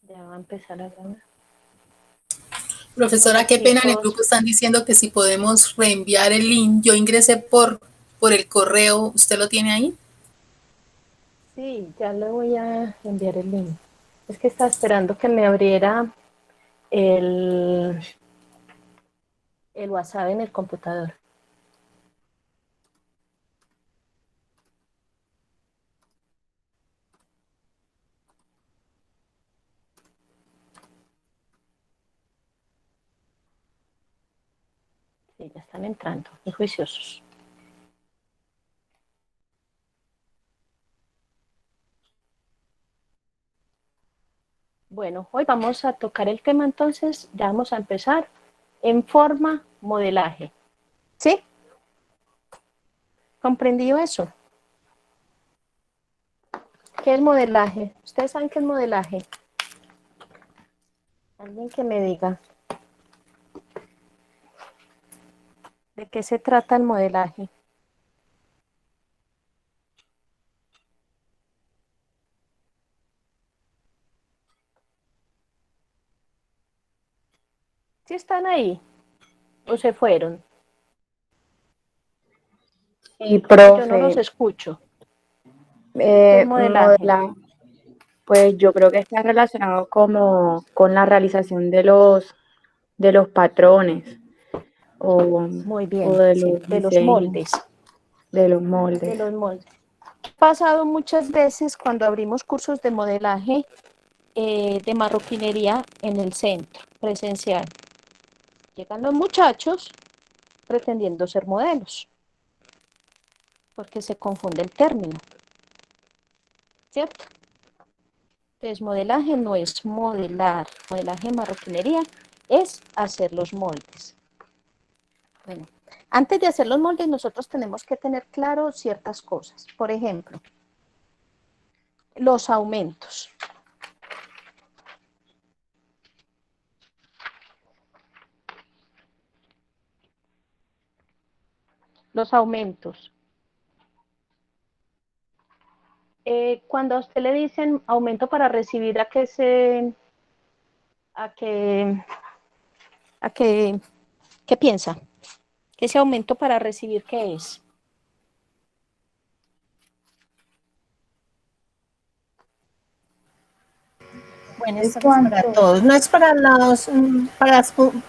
Ya va a empezar a grabar. Profesora, Hola qué pena, en el chicos. grupo están diciendo que si podemos reenviar el link. Yo ingresé por el correo, ¿usted lo tiene ahí? Sí, ya le voy a enviar el link. Es que estaba esperando que me abriera el, el WhatsApp en el computador. Sí, ya están entrando, muy juiciosos. Bueno, hoy vamos a tocar el tema entonces, ya vamos a empezar en forma modelaje. ¿Sí? ¿Comprendido eso? ¿Qué es modelaje? ¿Ustedes saben qué es modelaje? Alguien que me diga. ¿De qué se trata el modelaje? ¿Sí están ahí o se fueron? Sí, O yo no los profe, escucho. ¿Qué es modelaje? pues yo creo que está relacionado como con la realización de los patrones o, Muy o bien, de sí, los de los diseños, moldes, de los de moldes. los moldes. Ha pasado muchas veces cuando abrimos cursos de modelaje de marroquinería en el centro presencial. Llegan los muchachos pretendiendo ser modelos, porque se confunde el término, ¿cierto? Entonces, modelaje no es modelar, modelaje de marroquinería es hacer los moldes. Bueno, antes de hacer los moldes nosotros tenemos que tener claro ciertas cosas. Por ejemplo, los aumentos. Los aumentos. Cuando a usted le dicen aumento para recibir, a qué, a qué piensa? ¿Ese aumento para recibir qué es? Buenas Es tardes para cuanto, todos. No es para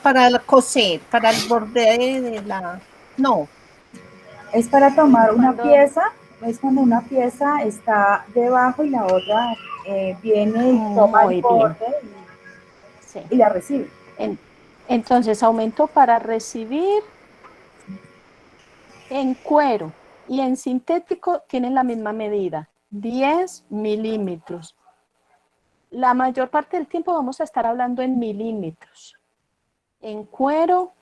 para coser, para el borde de la, no, es para tomar una Cuando, pieza, es cuando una pieza está debajo y la otra viene y toma el muy bien, borde sí. y la recibe. En- entonces, aumento para recibir en cuero y en sintético tienen la misma medida, 10 milímetros. La mayor parte del tiempo vamos a estar hablando en milímetros, en cuero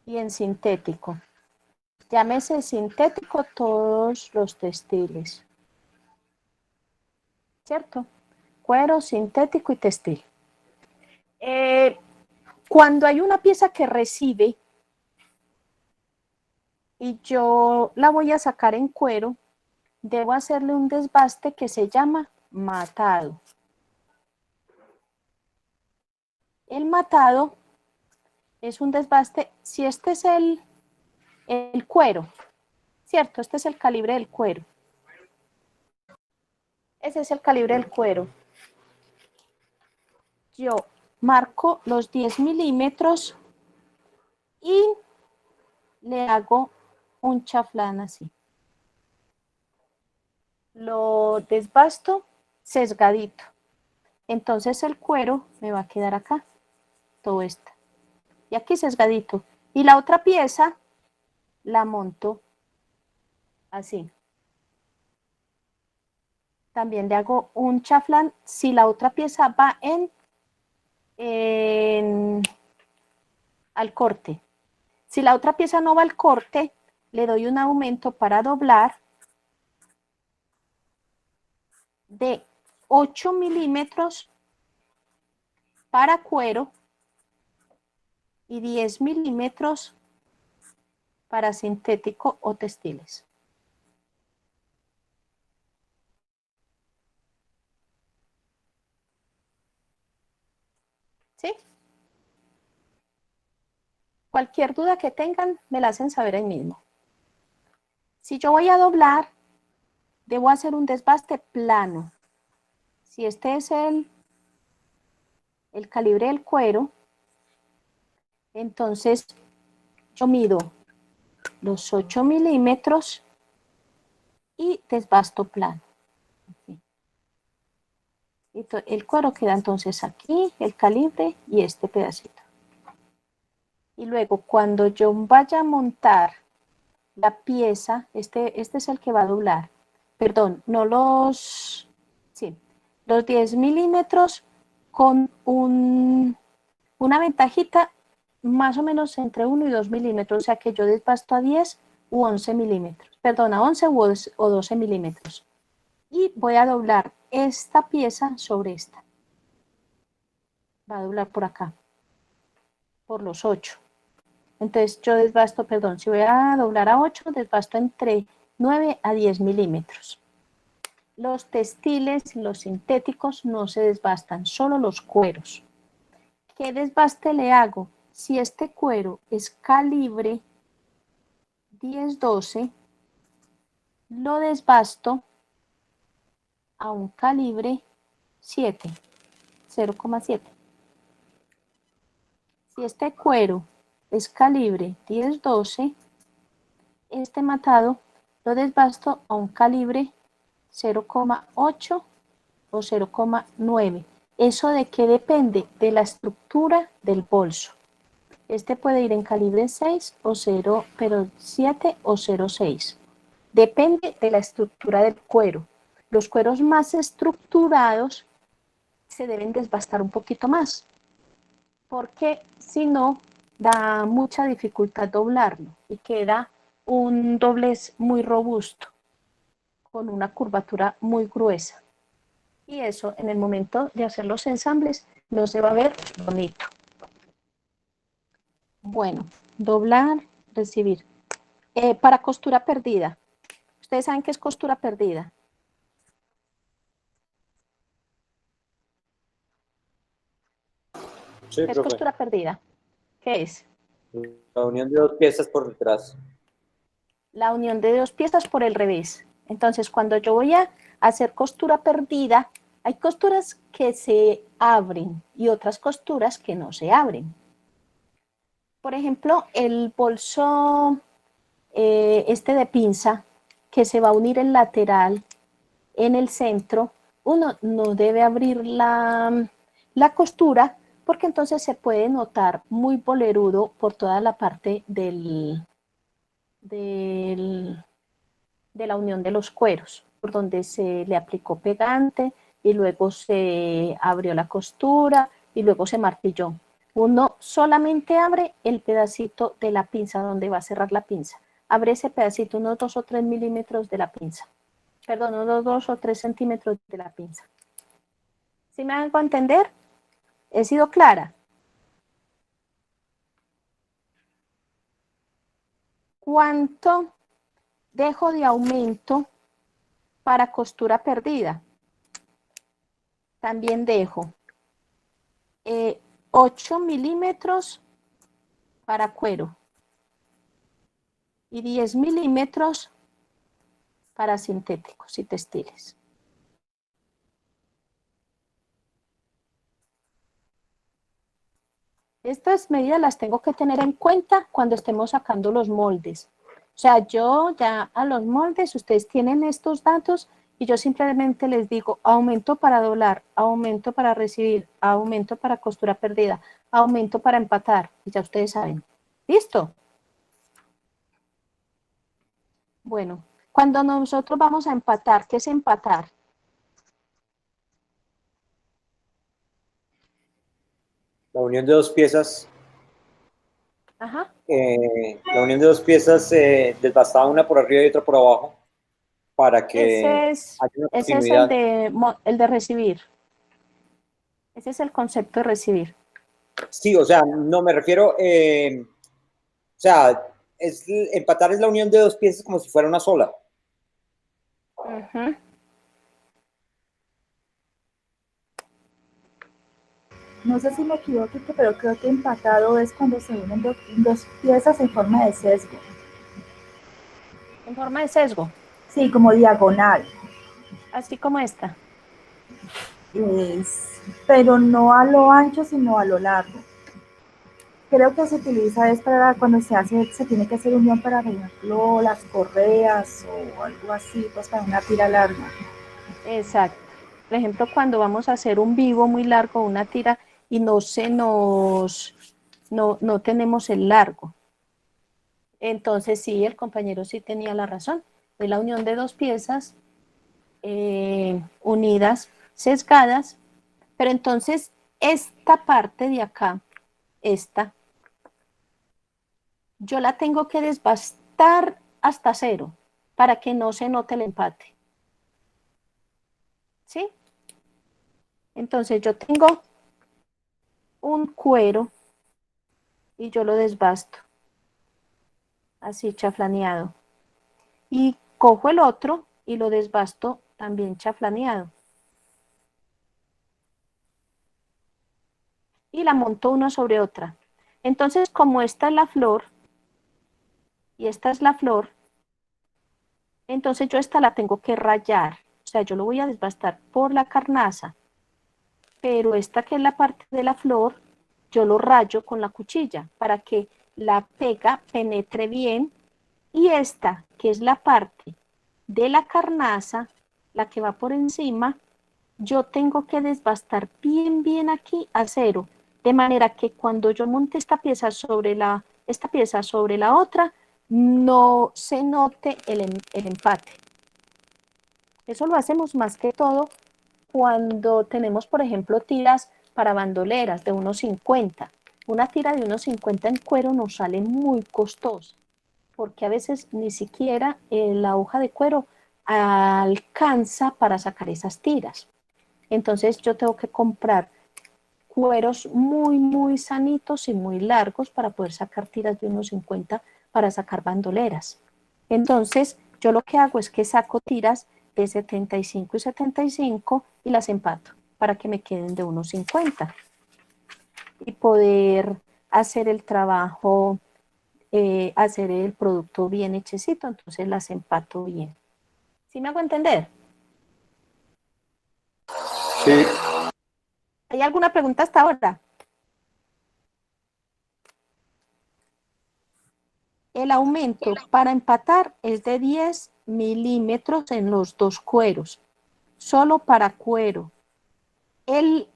y en sintético. Llámese sintético todos los textiles, ¿cierto? Cuero, sintético y textil. Cuando hay una pieza que recibe y yo la voy a sacar en cuero, debo hacerle un desbaste que se llama matado. El matado es un desbaste, si este es el cuero, ¿cierto? Este es el calibre del cuero. Ese es el calibre del cuero. Yo marco los 10 milímetros y le hago un chaflán así. Lo desbasto sesgadito. Entonces el cuero me va a quedar acá, todo esto. Y aquí sesgadito. Y la otra pieza la monto así. También le hago un chaflán si la otra pieza va al corte. Si la otra pieza no va al corte, le doy un aumento para doblar de 8 milímetros para cuero y 10 milímetros para sintético o textiles. ¿Sí? Cualquier duda que tengan, me la hacen saber ahí mismo. Si yo voy a doblar, debo hacer un desbaste plano. Si este es el calibre del cuero, entonces yo mido los 8 milímetros y desbasto plano. Así. El cuero queda entonces aquí, el calibre y este pedacito. Y luego cuando yo vaya a montar la pieza, este es el que va a doblar, perdón, no los, sí, los 10 milímetros con una ventajita más o menos entre 1 y 2 milímetros, o sea que yo desbasto a 10 u 11 milímetros, perdón, a 11 o 12 milímetros. Y voy a doblar esta pieza sobre esta. Va a doblar por acá, por los 8. Entonces yo desbasto, perdón, si voy a doblar a 8, desbasto entre 9 a 10 milímetros. Los textiles, los sintéticos no se desbastan, solo los cueros. ¿Qué desbaste le hago? Si este cuero es calibre 10-12, lo desbasto a un calibre 7, 0,7. Si este cuero es calibre 10-12, este matado lo desbasto a un calibre 0,8 o 0,9. ¿Eso de qué depende? De la estructura del bolso. Este puede ir en calibre 6 o 0, pero 7 o 0,6. Depende de la estructura del cuero. Los cueros más estructurados se deben desbastar un poquito más, porque si no, da mucha dificultad doblarlo y queda un doblez muy robusto, con una curvatura muy gruesa. Y eso, en el momento de hacer los ensambles, no se va a ver bonito. Bueno, doblar, recibir. Para costura perdida. ¿Ustedes saben qué es costura perdida? Sí, ¿Qué es profe. costura perdida? ¿Qué es? La unión de dos piezas por detrás. La unión de dos piezas por el revés. Entonces, cuando yo voy a hacer costura perdida, hay costuras que se abren y otras costuras que no se abren. Por ejemplo, el bolso este de pinza, que se va a unir el lateral en el centro, uno no debe abrir la costura porque entonces se puede notar muy bolerudo por toda la parte de la unión de los cueros, por donde se le aplicó pegante y luego se abrió la costura y luego se martilló. Uno solamente abre el pedacito de la pinza donde va a cerrar la pinza. Abre ese pedacito, unos 2 o 3 milímetros de la pinza. Perdón, unos 2 o 3 centímetros de la pinza. ¿Sí me hago entender? ¿He sido clara? ¿Cuánto dejo de aumento para costura perdida? También dejo 8 milímetros para cuero y 10 milímetros para sintéticos y textiles. Estas medidas las tengo que tener en cuenta cuando estemos sacando los moldes. O sea, yo ya a los moldes, ustedes tienen estos datos y yo simplemente les digo aumento para doblar, aumento para recibir, aumento para costura perdida, aumento para empatar, y ya ustedes saben. ¿Listo? Bueno, cuando nosotros vamos a empatar, ¿qué es empatar? La unión de dos piezas. Ajá. La unión de dos piezas desbastada una por arriba y otra por abajo para que Ese haya una es continuidad. el de recibir. Ese es el concepto de recibir. Sí, o sea, no me refiero, o sea, empatar es la unión de dos piezas como si fuera una sola. No sé si me equivoco, pero creo que empatado es cuando se unen dos piezas en forma de sesgo. En forma de sesgo, Sí, como diagonal. así como esta. Pero no a lo ancho, sino a lo largo. Creo que se utiliza es para cuando se tiene que hacer unión para, por ejemplo, las correas o algo así, pues para una tira larga. Exacto. Por ejemplo, cuando vamos a hacer un vivo muy largo, una tira, y no tenemos el largo. Entonces sí, el compañero sí tenía la razón. Es la unión de dos piezas unidas, sesgadas, pero entonces esta parte de acá, esta, yo la tengo que desbastar hasta cero para que no se note el empate. ¿Sí? Entonces yo tengo un cuero y yo lo desbasto, así chaflaneado. Y cojo el otro y lo desbasto también chaflaneado. Y la monto una sobre otra. Entonces, como esta es la flor y esta es la flor, entonces yo esta la tengo que rayar. O sea, yo lo voy a desbastar por la carnaza, pero esta que es la parte de la flor, yo lo rayo con la cuchilla para que la pega penetre bien. Y esta, que es la parte de la carnaza, la que va por encima, yo tengo que desbastar bien, bien aquí a cero, de manera que cuando yo monte esta pieza sobre la otra, no se note el empate. Eso lo hacemos más que todo cuando tenemos, por ejemplo, tiras para bandoleras de 1,50. Una tira de 1,50 en cuero nos sale muy costosa, porque a veces ni siquiera la hoja de cuero alcanza para sacar esas tiras. Entonces yo tengo que comprar cueros muy, muy sanitos y muy largos para poder sacar tiras de 1,50 para sacar bandoleras. Entonces yo lo que hago es que saco tiras de 75 y 75 y las empato para que me queden de 1,50 y poder hacer el trabajo, hacer el producto bien hechecito, entonces las empato bien. ¿Sí me hago entender? Sí. ¿Hay alguna pregunta hasta ahora? El aumento para empatar es de 10 milímetros en los dos cueros, solo para cuero. El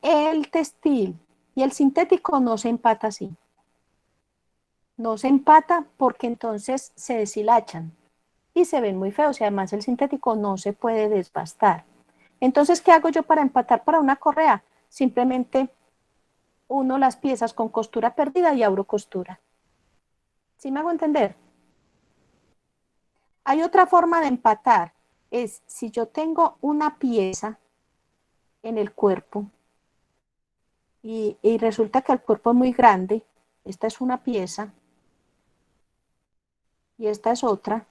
textil y el sintético no se empata así. No se empata porque entonces se deshilachan y se ven muy feos y además el sintético no se puede desbastar. Entonces, ¿qué hago yo para empatar para una correa? Simplemente uno las piezas con costura perdida y abro costura. ¿Sí me hago entender? Hay otra forma de empatar, es si yo tengo una pieza en el cuerpo y resulta que el cuerpo es muy grande, esta es una pieza y esta es otra,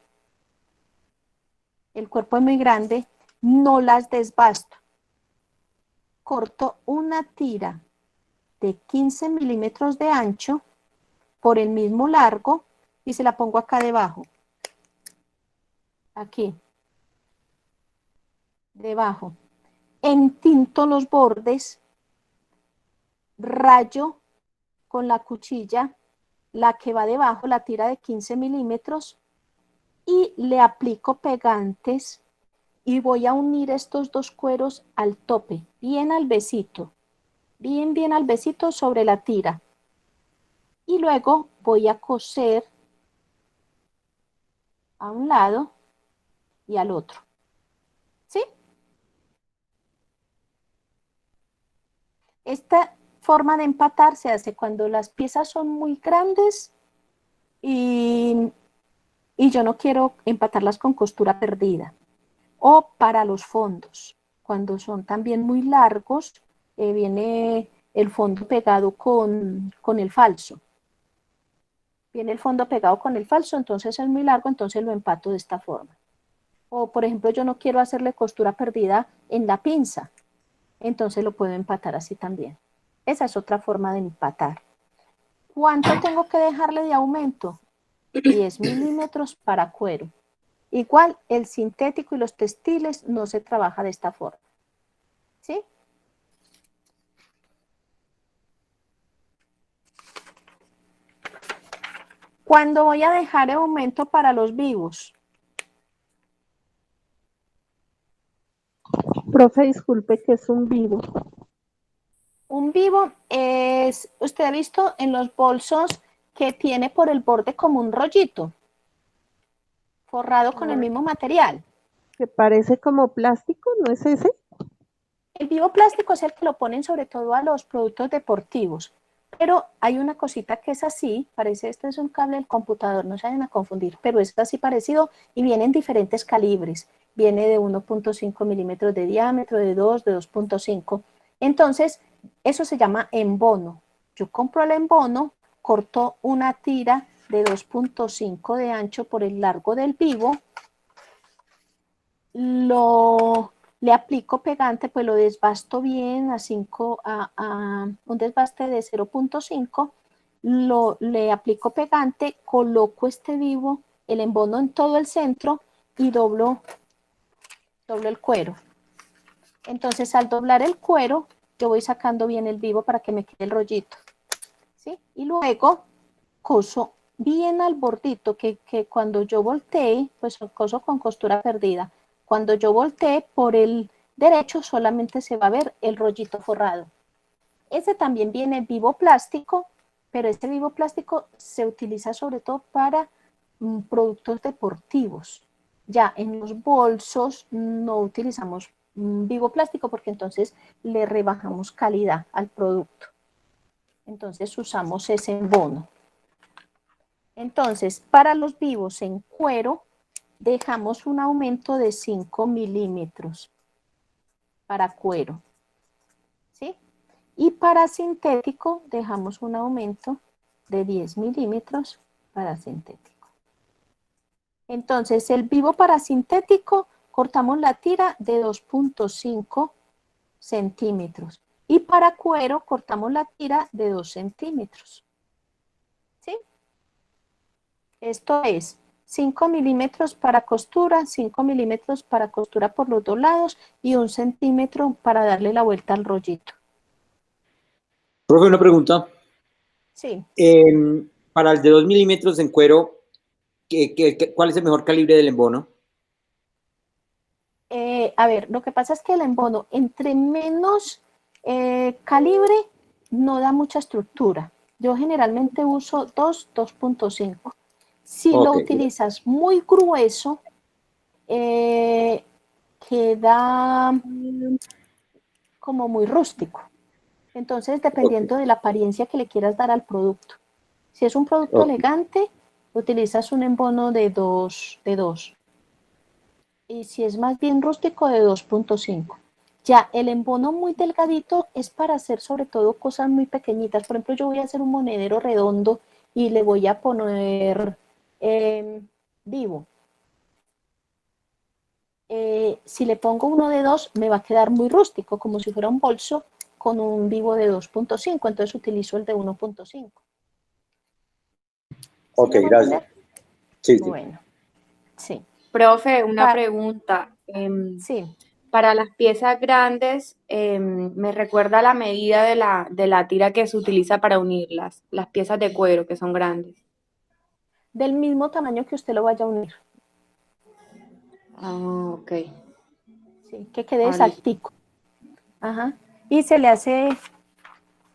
el cuerpo es muy grande, no las desbasto. Corto una tira de 15 milímetros de ancho por el mismo largo y se la pongo acá debajo. Aquí, debajo. Entinto los bordes, rayo con la cuchilla la que va debajo, la tira de 15 milímetros, y le aplico pegantes y voy a unir estos dos cueros al tope, bien al besito, bien, bien al besito sobre la tira. Y luego voy a coser a un lado y al otro. ¿Sí? Esta forma de empatar se hace cuando las piezas son muy grandes y, y yo no quiero empatarlas con costura perdida. O para los fondos, cuando son también muy largos, viene el fondo pegado con el falso. Viene el fondo pegado con el falso, entonces es muy largo, entonces lo empato de esta forma. O por ejemplo, yo no quiero hacerle costura perdida en la pinza, entonces lo puedo empatar así también. Esa es otra forma de empatar. ¿Cuánto tengo que dejarle de aumento? 10 milímetros para cuero. Igual el sintético y los textiles no se trabaja de esta forma. ¿Sí? ¿Cuándo voy a dejar el aumento para los vivos? Profe, disculpe, que es un vivo. Un vivo es, usted ha visto en los bolsos que tiene por el borde como un rollito, forrado con el mismo material. Que parece como plástico, ¿no es ese? El vivo plástico es el que lo ponen sobre todo a los productos deportivos, pero hay una cosita que es así, parece este es un cable del computador, no se vayan a confundir, pero es así parecido y viene en diferentes calibres, viene de 1.5 milímetros de diámetro, de 2, de 2.5, entonces eso se llama embono. Yo compro el embono, corto una tira de 2.5 de ancho por el largo del vivo, le aplico pegante, pues lo desbasto bien a un desbaste de 0.5, le aplico pegante, coloco este vivo, el embono en todo el centro y doblo el cuero. Entonces al doblar el cuero, yo voy sacando bien el vivo para que me quede el rollito, ¿sí? Y luego coso bien al bordito, que cuando yo voltee, pues coso con costura perdida. Cuando yo voltee por el derecho solamente se va a ver el rollito forrado. Ese también viene vivo plástico, pero este vivo plástico se utiliza sobre todo para productos deportivos. Ya en los bolsos no utilizamos vivo plástico porque entonces le rebajamos calidad al producto. Entonces usamos ese embono. Entonces, para los vivos en cuero, dejamos un aumento de 5 milímetros para cuero, ¿sí? Y para sintético, dejamos un aumento de 10 milímetros para sintético. Entonces, el vivo para sintético, cortamos la tira de 2.5 centímetros. Y para cuero, cortamos la tira de 2 centímetros. ¿Sí? Esto es 5 milímetros para costura, 5 milímetros para costura por los dos lados y 1 centímetro para darle la vuelta al rollito. Profe, una pregunta. Sí. Para el de 2 milímetros en cuero, ¿cuál es el mejor calibre del embono? A ver, lo que pasa es que el embono, entre menos calibre, no da mucha estructura. Yo generalmente uso 2.5. Si lo utilizas muy grueso, queda como muy rústico. Entonces, dependiendo de la apariencia que le quieras dar al producto. Si es un producto elegante, utilizas un embono de 2. Y si es más bien rústico, de 2.5. Ya el embono muy delgadito es para hacer sobre todo cosas muy pequeñitas. Por ejemplo, yo voy a hacer un monedero redondo y le voy a poner vivo. Si le pongo uno de 2, me va a quedar muy rústico, como si fuera un bolso con un vivo de 2.5, entonces utilizo el de 1.5. Ok, gracias. Sí, sí. Bueno, sí. Profe, una pregunta. Sí. Para las piezas grandes, me recuerda la medida de la tira que se utiliza para unir las piezas de cuero, que son grandes. Del mismo tamaño que usted lo vaya a unir. Ah, ok. Sí, que quede exactico. Ajá. Y se le hace,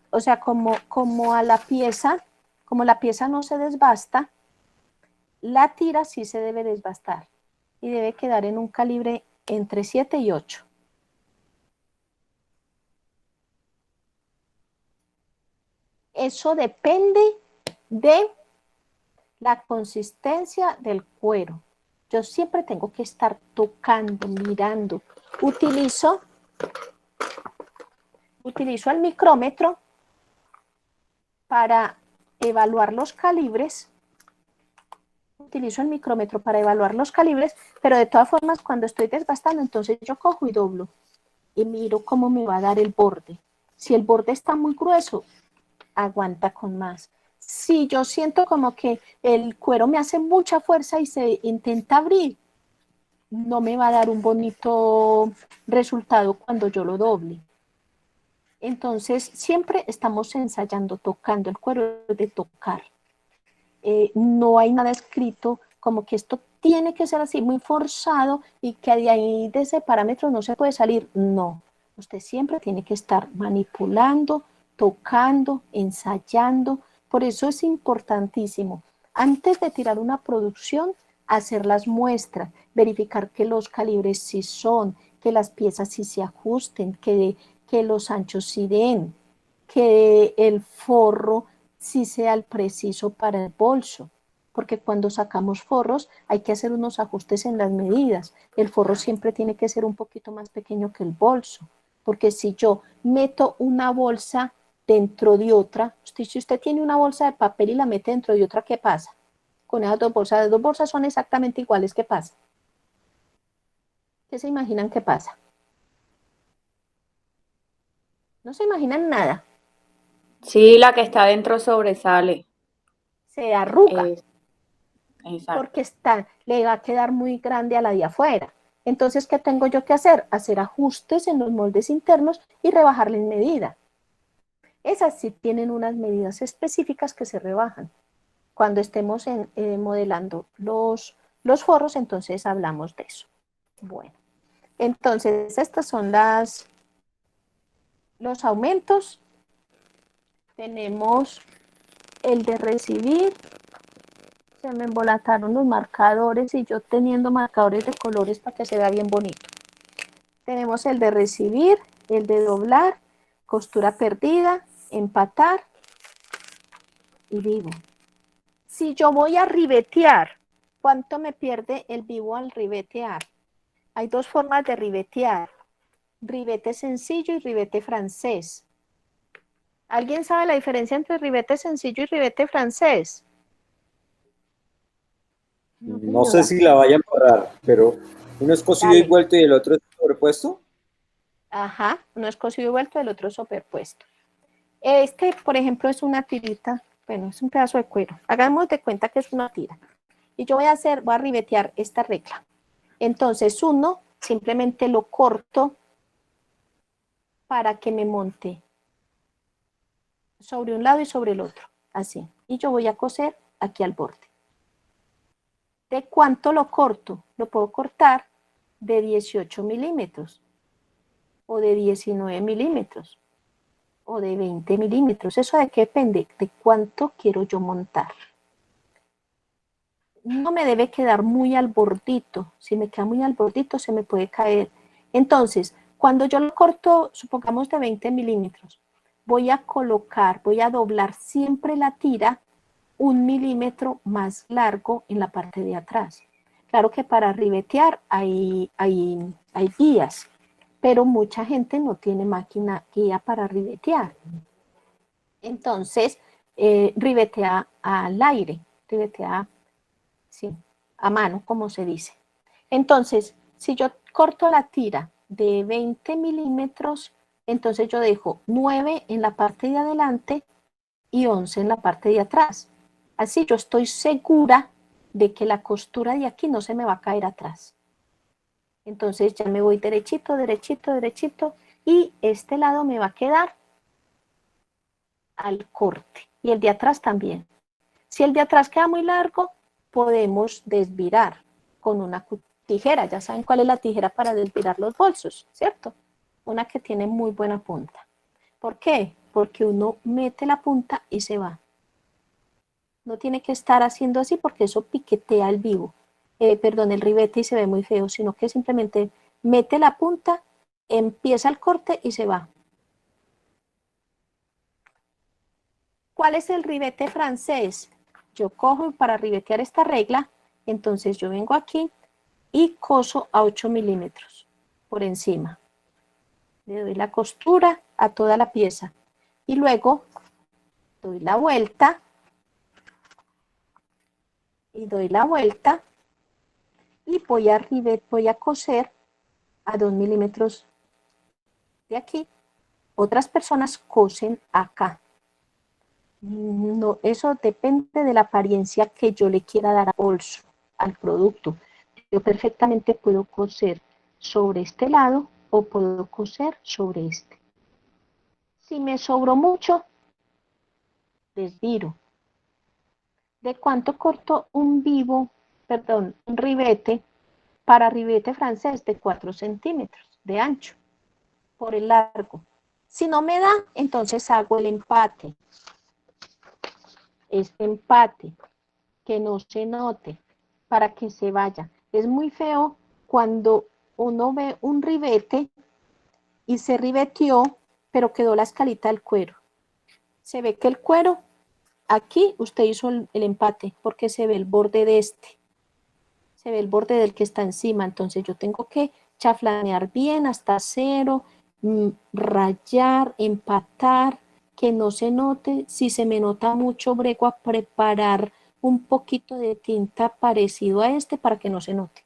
o sea, como a la pieza, como la pieza no se desbasta, la tira sí se debe desbastar y debe quedar en un calibre entre 7 y 8. Eso depende de la consistencia del cuero. Yo siempre tengo que estar tocando, mirando. Utilizo el micrómetro para evaluar los calibres. Pero de todas formas, cuando estoy desbastando, entonces yo cojo y doblo y miro cómo me va a dar el borde. Si el borde está muy grueso, aguanta con más. Si yo siento como que el cuero me hace mucha fuerza y se intenta abrir, no me va a dar un bonito resultado cuando yo lo doble. Entonces, siempre estamos ensayando, tocando. El cuero de tocar. No hay nada escrito como que esto tiene que ser así, muy forzado y que de ahí, de ese parámetro, no se puede salir. No, usted siempre tiene que estar manipulando, tocando, ensayando. Por eso es importantísimo, antes de tirar una producción, hacer las muestras, verificar que los calibres sí son, que las piezas sí se ajusten, que los anchos sí den, que el forro sí sea el preciso para el bolso, porque cuando sacamos forros hay que hacer unos ajustes en las medidas. El forro siempre tiene que ser un poquito más pequeño que el bolso, porque si yo meto una bolsa dentro de otra, si usted tiene una bolsa de papel y la mete dentro de otra, ¿qué pasa? Con esas las dos bolsas son exactamente iguales, ¿qué pasa? ¿Qué se imaginan que pasa? No se imaginan nada, Sí, la que está adentro sobresale. se arruga. Exacto. Porque le va a quedar muy grande a la de afuera. Entonces, ¿qué tengo yo que hacer? Hacer ajustes en los moldes internos y rebajarle en medida. Esas sí tienen unas medidas específicas que se rebajan. Cuando estemos modelando los forros, entonces hablamos de eso. Bueno, entonces estos son los aumentos. Tenemos el de recibir. Se me embolataron los marcadores y yo teniendo marcadores de colores para que se vea bien bonito. Tenemos el de recibir, el de doblar, costura perdida, empatar y vivo. Si yo voy a ribetear, ¿cuánto me pierde el vivo al ribetear? Hay dos formas de ribetear, ribete sencillo y ribete francés. ¿Alguien sabe la diferencia entre ribete sencillo y ribete francés? No sé si la vaya a embarrar, pero uno es cosido y Dale. vuelto y el otro es sobrepuesto. Ajá, uno es cosido y vuelto, el otro es superpuesto. Por ejemplo, es una tirita, bueno, es un pedazo de cuero. Hagamos de cuenta que es una tira. Y yo voy a ribetear esta regla. Entonces, uno, simplemente lo corto para que me monte sobre un lado y sobre el otro, así. Y yo voy a coser aquí al borde. ¿De cuánto lo corto? Lo puedo cortar de 18 milímetros o de 19 milímetros o de 20 milímetros. ¿Eso de qué depende? De cuánto quiero yo montar. No me debe quedar muy al bordito. Si me queda muy al bordito, se me puede caer. Entonces, cuando yo lo corto, supongamos de 20 milímetros, voy a doblar siempre la tira 1 milímetro más largo en la parte de atrás. Claro que para ribetear hay guías, pero mucha gente no tiene máquina guía para ribetear. Entonces, ribetea al aire, ribetea, sí, a mano, como se dice. Entonces, si yo corto la tira de 20 milímetros, entonces yo dejo 9 en la parte de adelante y 11 en la parte de atrás. Así yo estoy segura de que la costura de aquí no se me va a caer atrás. Entonces ya me voy derechito, derechito, derechito y este lado me va a quedar al corte y el de atrás también. Si el de atrás queda muy largo, podemos desvirar con una tijera. Ya saben cuál es la tijera para desvirar los bolsos, ¿cierto? Una que tiene muy buena punta. ¿Por qué? Porque uno mete la punta y se va. No tiene que estar haciendo así porque eso piquetea el vivo, el ribete y se ve muy feo, sino que simplemente mete la punta, empieza el corte y se va. ¿Cuál es el ribete francés? Yo cojo para ribetear esta regla, entonces yo vengo aquí y coso a 8 milímetros por encima. Le doy la costura a toda la pieza y luego doy la vuelta y doy la vuelta y voy a coser a 2 milímetros de aquí Otras personas cosen acá. No, eso depende de la apariencia que yo le quiera dar al bolso, al producto. Yo perfectamente puedo coser sobre este lado o puedo coser sobre este. Si me sobró mucho, desviro. ¿De cuánto corto un un ribete? Para ribete francés de 4 centímetros de ancho por el largo. Si no me da, entonces hago el empate. Este empate, que no se note, para que se vaya. Es muy feo cuando uno ve un ribete y se ribeteó, pero quedó la escalita del cuero. Se ve que el cuero, aquí usted hizo el empate, porque se ve el borde de este. Se ve el borde del que está encima, entonces yo tengo que chaflanear bien hasta cero, rayar, empatar, que no se note. Si se me nota mucho, brego a preparar un poquito de tinta parecido a este para que no se note,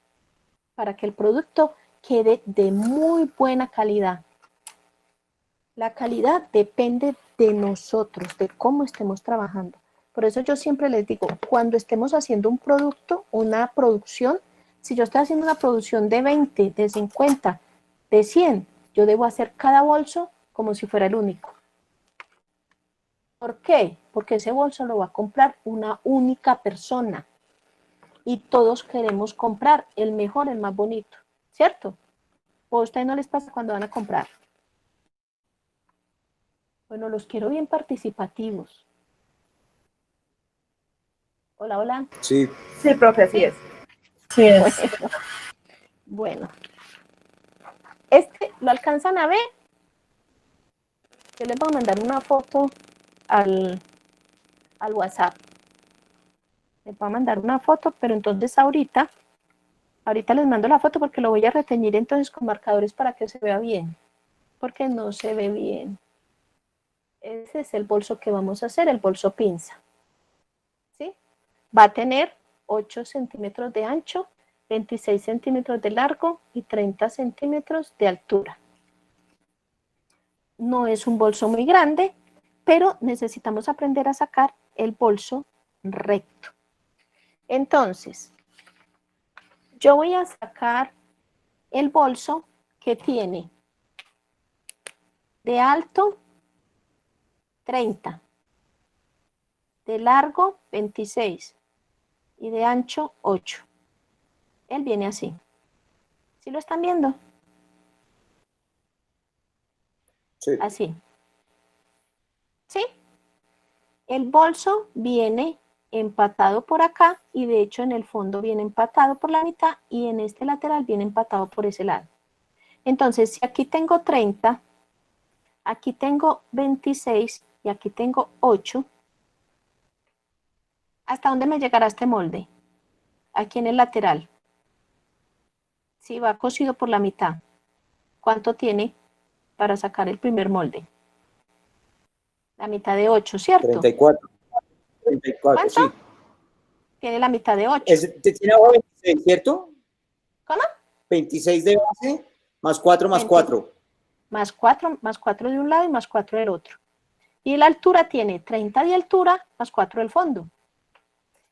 para que el producto quede de muy buena calidad. La calidad depende de nosotros, de cómo estemos trabajando. Por eso yo siempre les digo, cuando estemos haciendo un producto, una producción, si yo estoy haciendo una producción de 20, de 50, de 100, yo debo hacer cada bolso como si fuera el único. ¿Por qué? Porque ese bolso lo va a comprar una única persona y todos queremos comprar el mejor, el más bonito, ¿cierto? ¿O a ustedes no les pasa cuando van a comprar? Bueno, los quiero bien participativos. Hola, hola. Sí. Sí, profe, así es. Sí es. Bueno. Este, ¿lo alcanzan a ver? Yo les voy a mandar una foto al WhatsApp. Les voy a mandar una foto, pero entonces ahorita les mando la foto porque lo voy a reteñir entonces con marcadores para que se vea bien. Porque no se ve bien. Ese es el bolso que vamos a hacer, el bolso pinza. ¿Sí? Va a tener 8 centímetros de ancho, 26 centímetros de largo y 30 centímetros de altura. No es un bolso muy grande, pero necesitamos aprender a sacar el bolso recto. Entonces, yo voy a sacar el bolso que tiene de alto 30, de largo 26 y de ancho 8. Él viene así. ¿Sí lo están viendo? Sí. Así. ¿Sí? El bolso viene empatado por acá y de hecho en el fondo viene empatado por la mitad y en este lateral viene empatado por ese lado. Entonces, si aquí tengo 30, aquí tengo 26 y aquí tengo 8, ¿hasta dónde me llegará este molde? Aquí en el lateral. Si va cosido por la mitad, ¿cuánto tiene para sacar el primer molde? La mitad de 8, ¿cierto? 34. 34, ¿Cuánto? sí. Tiene la mitad de 8. Tiene abajo 26, ¿cierto? ¿Cómo? 26 de base, más 4, más 4. Más 4 de un lado y más 4 del otro. Y la altura tiene 30 de altura más 4 del fondo.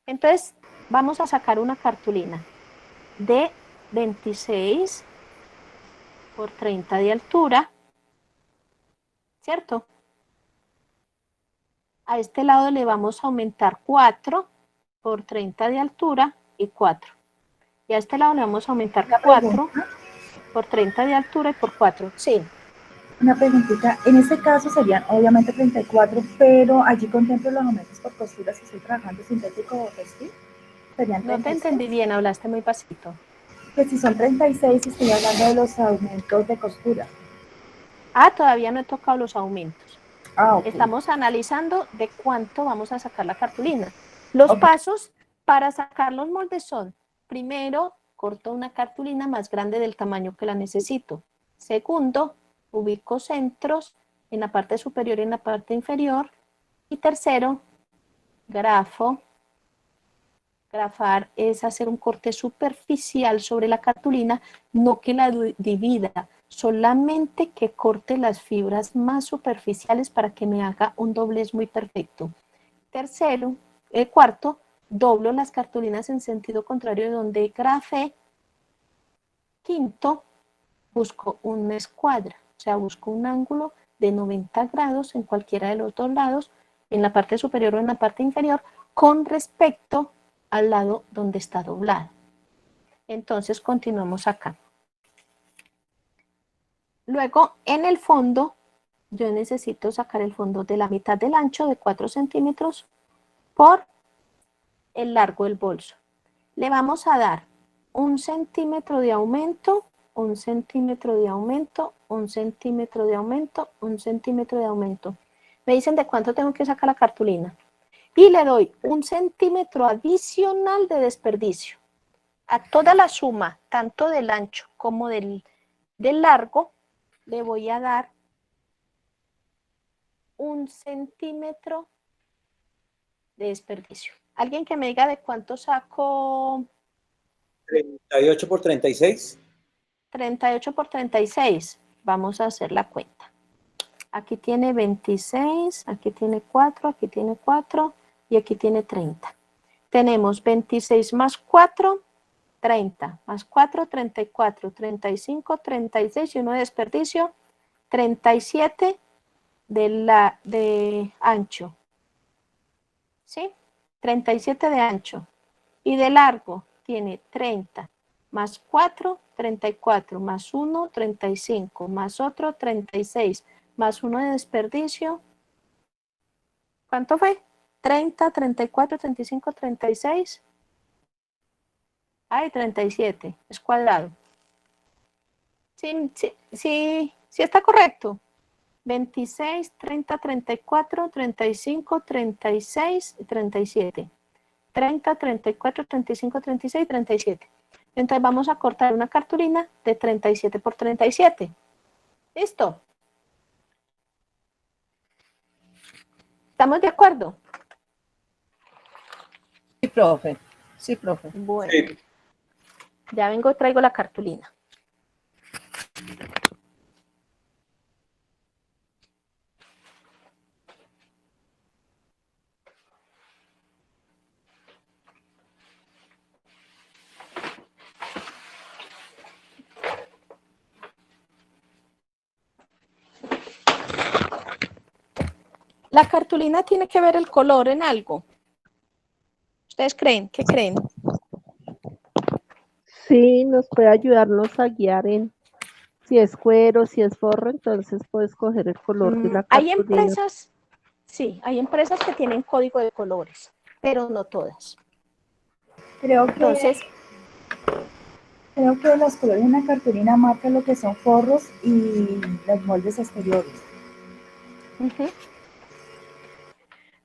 Entonces, vamos a sacar una cartulina de 26 por 30 de altura, ¿cierto? A este lado le vamos a aumentar 4 por 30 de altura y 4. Y a este lado le vamos a aumentar 4 por 30 de altura y por 4. Sí. Una preguntita, en este caso serían obviamente 34, pero allí contemplo los aumentos por costura si estoy trabajando sintético o textil. ¿Serían No te 36? entendí bien, hablaste muy pasito. Que si son 36, estoy hablando de los aumentos de costura. Ah, todavía no he tocado los aumentos. Ah, ok. Estamos analizando de cuánto vamos a sacar la cartulina. Los pasos para sacar los moldes son, primero, corto una cartulina más grande del tamaño que la necesito. Segundo, ubico centros en la parte superior y en la parte inferior. Y tercero, grafo. Grafar es hacer un corte superficial sobre la cartulina, no que la divida, solamente que corte las fibras más superficiales para que me haga un doblez muy perfecto. Cuarto, doblo las cartulinas en sentido contrario de donde grafé. Quinto, busco una escuadra, o sea, busco un ángulo de 90 grados en cualquiera de los dos lados, en la parte superior o en la parte inferior, con respecto al lado donde está doblado. Entonces, continuamos acá. Luego, en el fondo, yo necesito sacar el fondo de la mitad del ancho de 4 centímetros por el largo del bolso. Le vamos a dar 1 centímetro de aumento, 1 centímetro de aumento, 1 centímetro de aumento, 1 centímetro de aumento. Me dicen de cuánto tengo que sacar la cartulina. Y le doy 1 centímetro adicional de desperdicio. A toda la suma, tanto del ancho como del largo, le voy a dar 1 centímetro de desperdicio. ¿Alguien que me diga de cuánto saco? 38 por 36. 38 por 36. Vamos a hacer la cuenta. Aquí tiene 26, aquí tiene 4, aquí tiene 4 y aquí tiene 30. Tenemos 26 más 4, 30, más 4, 34, 35, 36 y uno de desperdicio, 37 de ancho. ¿Sí? 37 de ancho. Y de largo tiene 30, más 4, 34, más 1, 35, más otro, 36, más 1 de desperdicio. ¿Cuánto fue? 30, 34, 35, 36. Ay, 37, es cuadrado. Sí está correcto. 26, 30, 34, 35, 36 y 37. 30, 34, 35, 36 y 37. Entonces vamos a cortar una cartulina de 37 por 37. ¿Listo? ¿Estamos de acuerdo? Sí, profe. Sí, profe. Bueno, Sí. ya vengo, traigo la cartulina. La cartulina tiene que ver el color en algo. ¿Ustedes creen? ¿Qué creen? Sí, nos puede ayudarnos a guiar en si es cuero, si es forro, entonces puedes coger el color de la Hay cartulina. empresas, sí, hay empresas que tienen código de colores, pero no todas. Creo Entonces, que los colores en la cartulina marcan lo que son forros y los moldes exteriores.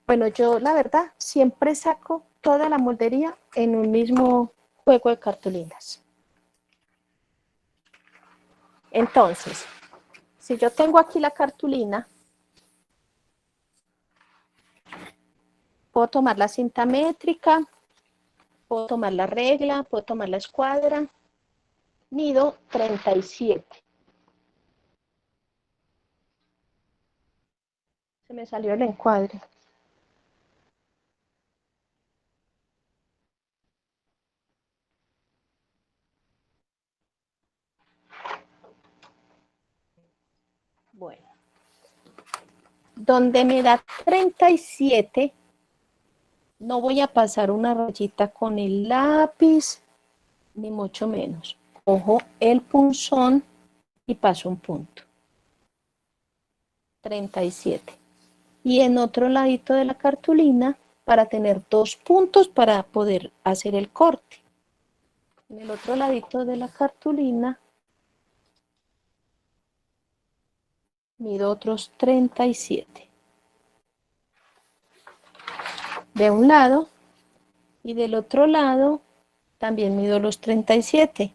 bueno, yo la verdad siempre saco toda la moldería en un mismo juego de cartulinas. Entonces, si yo tengo aquí la cartulina, puedo tomar la cinta métrica, puedo tomar la regla, puedo tomar la escuadra, mido 37. Se me salió el encuadre. Bueno, donde me da 37, no voy a pasar una rayita con el lápiz, ni mucho menos. Cojo el punzón y paso un punto. 37. Y en otro ladito de la cartulina, para tener 2 puntos para poder hacer el corte. En el otro ladito de la cartulina, mido otros 37. De un lado y del otro lado también mido los 37.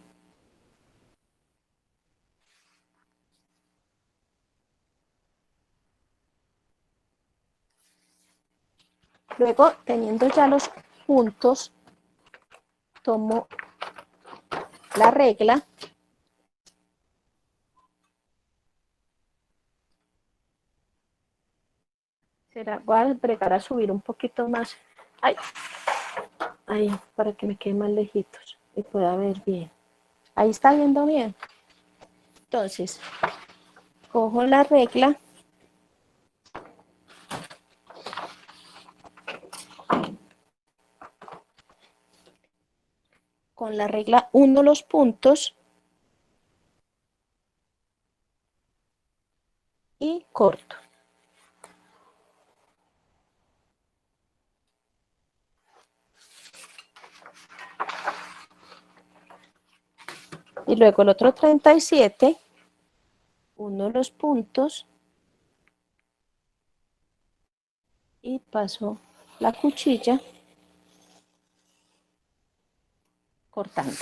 Luego, teniendo ya los puntos, tomo la regla Voy a bregar a subir un poquito más. Ay, ahí, para que me quede más lejitos y pueda ver bien. Ahí está viendo bien. Entonces, cojo la regla. Con la regla uno los puntos y corto. Y luego el otro 37, uno los puntos y paso la cuchilla cortando.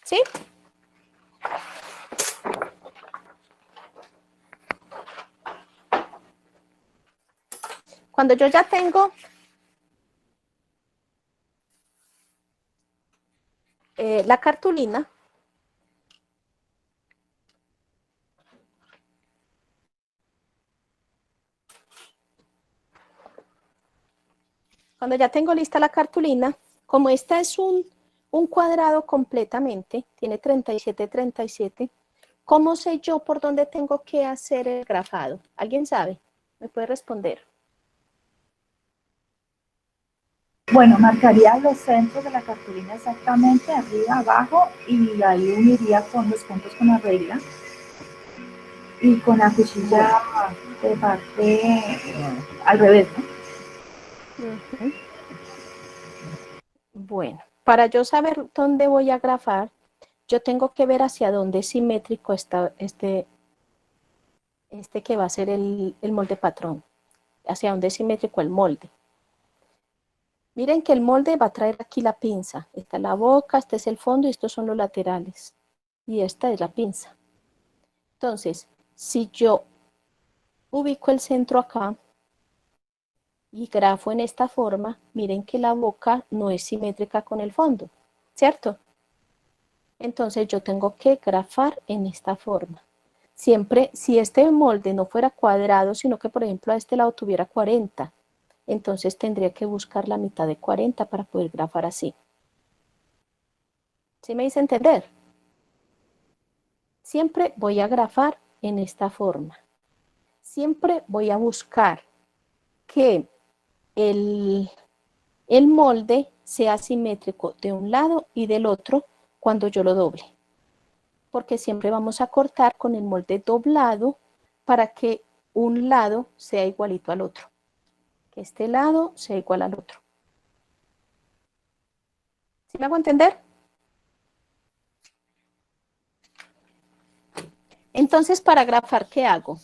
¿Sí? Cuando yo ya tengo la cartulina, cuando ya tengo lista la cartulina, como esta es un cuadrado completamente, tiene 37, 37, ¿cómo sé yo por dónde tengo que hacer el grafado? ¿Alguien sabe? ¿Me puede responder? Bueno, marcaría los centros de la cartulina exactamente, arriba, abajo, y ahí uniría con los puntos con la regla. Y con la cuchilla de parte al revés, ¿no? Uh-huh. Bueno, para yo saber dónde voy a grafar, yo tengo que ver hacia dónde es simétrico está este que va a ser el molde patrón, hacia dónde es simétrico el molde. Miren que el molde va a traer aquí la pinza. Esta es la boca, este es el fondo y estos son los laterales. Y esta es la pinza. Entonces, si yo ubico el centro acá y grafo en esta forma, miren que la boca no es simétrica con el fondo, ¿cierto? Entonces yo tengo que grafar en esta forma. Siempre, si este molde no fuera cuadrado, sino que por ejemplo a este lado tuviera 40, entonces tendría que buscar la mitad de 40 para poder grafar así. ¿Sí me hice entender? Siempre voy a grafar en esta forma. Siempre voy a buscar que el molde sea simétrico de un lado y del otro cuando yo lo doble. Porque siempre vamos a cortar con el molde doblado para que un lado sea igualito al otro. Que este lado sea igual al otro. ¿Sí me hago entender? Entonces, para grafar, ¿qué hago?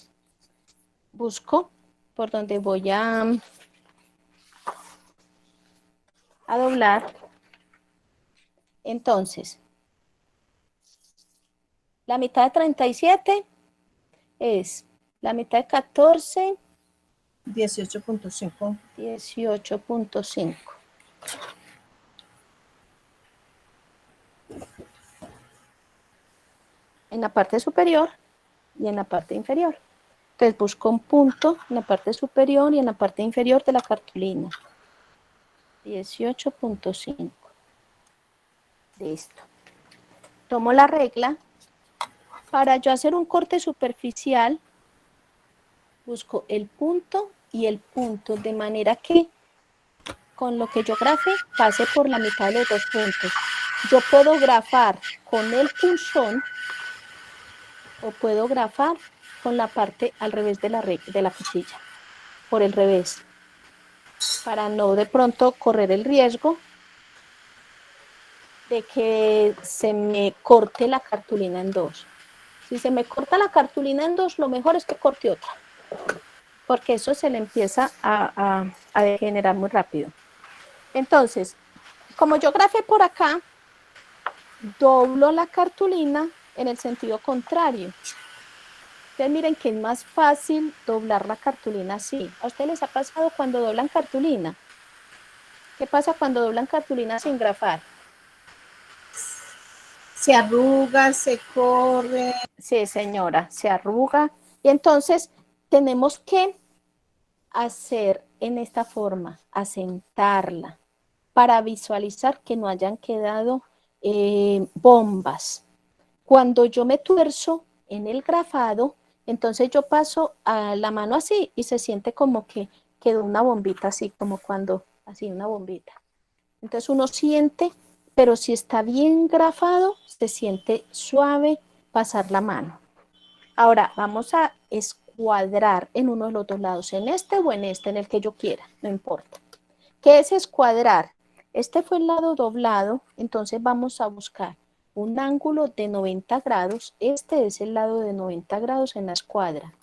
Busco por donde voy a doblar. Entonces, la mitad de 37 es la mitad de 14, 18.5. 18.5. En la parte superior y en la parte inferior. Entonces busco un punto en la parte superior y en la parte inferior de la cartulina. 18.5. Listo. Tomo la regla. Para yo hacer un corte superficial, busco el punto y el punto, de manera que con lo que yo grafe pase por la mitad de los dos puntos. Yo puedo grafar con el punzón o puedo grafar con la parte al revés de la cuchilla, por el revés, para no de pronto correr el riesgo de que se me corte la cartulina en dos. Si se me corta la cartulina en dos, lo mejor es que corte otra, porque eso se le empieza a degenerar muy rápido. Entonces, como yo grafé por acá, doblo la cartulina en el sentido contrario. Ustedes miren que es más fácil doblar la cartulina así. ¿A ustedes les ha pasado cuando doblan cartulina? ¿Qué pasa cuando doblan cartulina sin grafar? Se arruga, se corre. Sí, señora, se arruga. Y entonces tenemos que hacer en esta forma, asentarla, para visualizar que no hayan quedado bombas. Cuando yo me tuerzo en el grafado, entonces yo paso a la mano así y se siente como que quedó una bombita así, como cuando, así una bombita. Entonces uno siente, pero si está bien grafado, se siente suave pasar la mano. Ahora vamos a escuadrar en uno de los dos lados, en este o en este, en el que yo quiera, no importa. ¿Qué es escuadrar? Este fue el lado doblado, entonces vamos a buscar un ángulo de 90 grados. Este es el lado de 90 grados en la escuadra.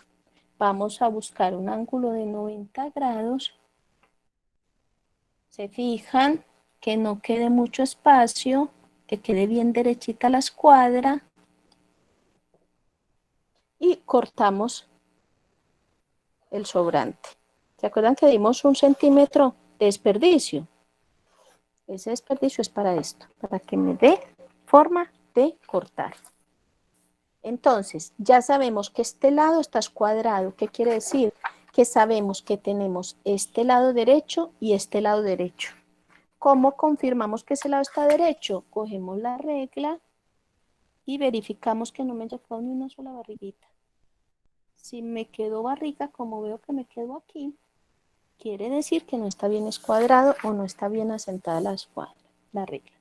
Vamos a buscar un ángulo de 90 grados. Se fijan que no quede mucho espacio, que quede bien derechita la escuadra. Y cortamos el sobrante. ¿Se acuerdan que dimos 1 centímetro de desperdicio? Ese desperdicio es para esto, para que me dé forma de cortar. Entonces, ya sabemos que este lado está escuadrado. ¿Qué quiere decir? Que sabemos que tenemos este lado derecho y este lado derecho. ¿Cómo confirmamos que ese lado está derecho? Cogemos la regla y verificamos que no me haya quedado ni una sola barriguita. Si me quedó barriga, como veo que me quedó aquí, quiere decir que no está bien escuadrado o no está bien asentada la escuadra, la regla.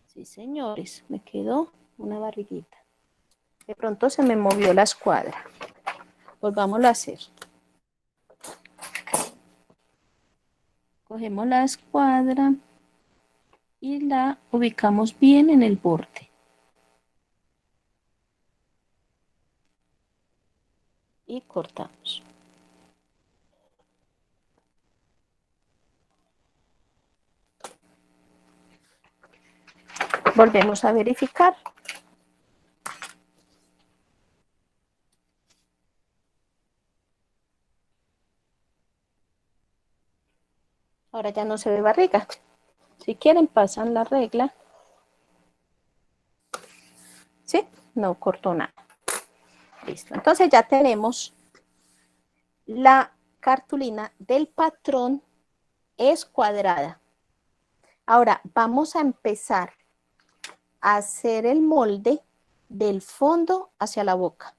Sí, señores, me quedó una barriguita. De pronto se me movió la escuadra. Volvámoslo a hacer. Cogemos la escuadra y la ubicamos bien en el borde. Y cortamos. Volvemos a verificar. Ahora ya no se ve barriga. Si quieren, pasan la regla. ¿Sí? No cortó nada. Listo. Entonces ya tenemos la cartulina del patrón escuadrada. Ahora vamos a empezar a hacer el molde del fondo hacia la boca.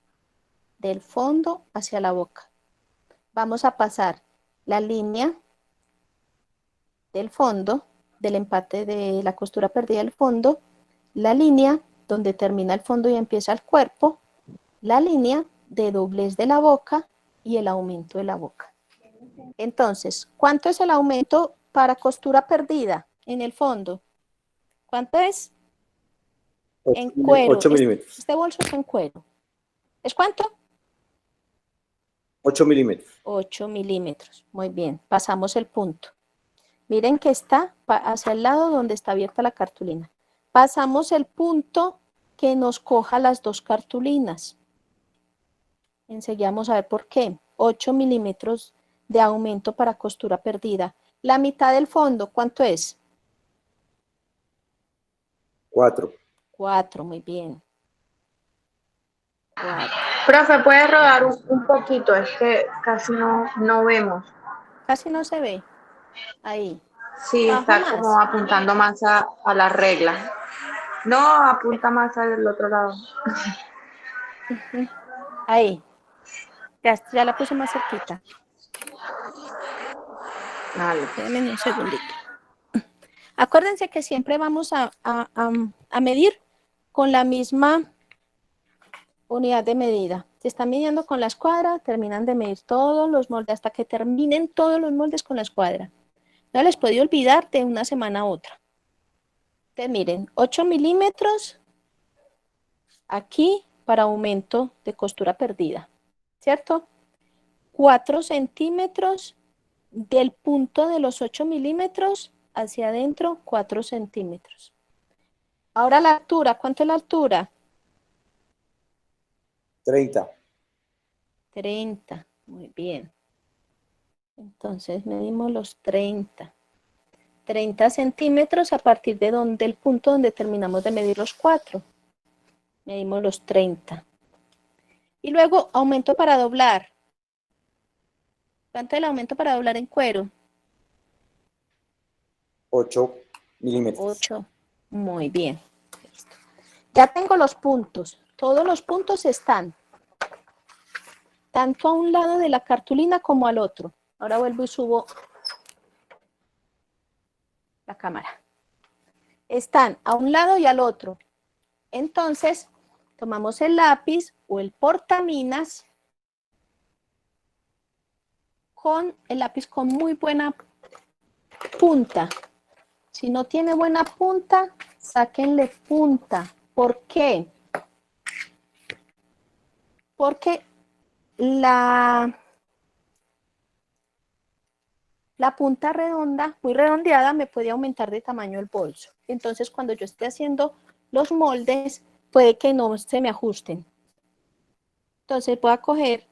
Del fondo hacia la boca. Vamos a pasar la línea del fondo, del empate de la costura perdida del fondo, la línea donde termina el fondo y empieza el cuerpo, la línea de doblez de la boca y el aumento de la boca. Entonces, ¿cuánto es el aumento para costura perdida en el fondo? ¿Cuánto es? En cuero. 8 milímetros. Este bolso es en cuero. ¿Es cuánto? 8 milímetros. 8 milímetros. Muy bien. Pasamos el punto. Miren que está hacia el lado donde está abierta la cartulina. Pasamos el punto que nos coja las dos cartulinas. Enseguida vamos a ver por qué. 8 milímetros de aumento para costura perdida. La mitad del fondo, ¿cuánto es? 4. 4, muy bien. 4. Profe, ¿puedes rodar un poquito? Es que casi no vemos. Casi no se ve. Ahí. Sí, Baja está como más. apuntando más a la regla. No, apunta más al otro lado. Ahí. Ya la puse más cerquita. Vale. Déjenme un segundito. Acuérdense que siempre vamos a medir con la misma unidad de medida. Si están midiendo con la escuadra, terminan de medir todos los moldes hasta que terminen todos los moldes con la escuadra. No les puede olvidar de una semana a otra. Entonces miren, 8 milímetros aquí para aumento de costura perdida, ¿cierto? 4 centímetros del punto de los 8 milímetros hacia adentro, 4 centímetros. Ahora la altura, ¿cuánto es la altura? 30. 30, muy bien. Entonces medimos los 30. 30 centímetros a partir de donde el punto donde terminamos de medir los 4. Medimos los 30. Y luego aumento para doblar. ¿Cuánto es el aumento para doblar en cuero? 8 milímetros. 8. Muy bien. Listo. Ya tengo los puntos. Todos los puntos están tanto a un lado de la cartulina como al otro. Ahora vuelvo y subo la cámara. Están a un lado y al otro. Entonces, tomamos el lápiz o el portaminas con el lápiz con muy buena punta. Si no tiene buena punta, sáquenle punta. ¿Por qué? Porque la punta redonda, muy redondeada, me puede aumentar de tamaño el bolso. Entonces, cuando yo esté haciendo los moldes, puede que no se me ajusten. Entonces, voy a coger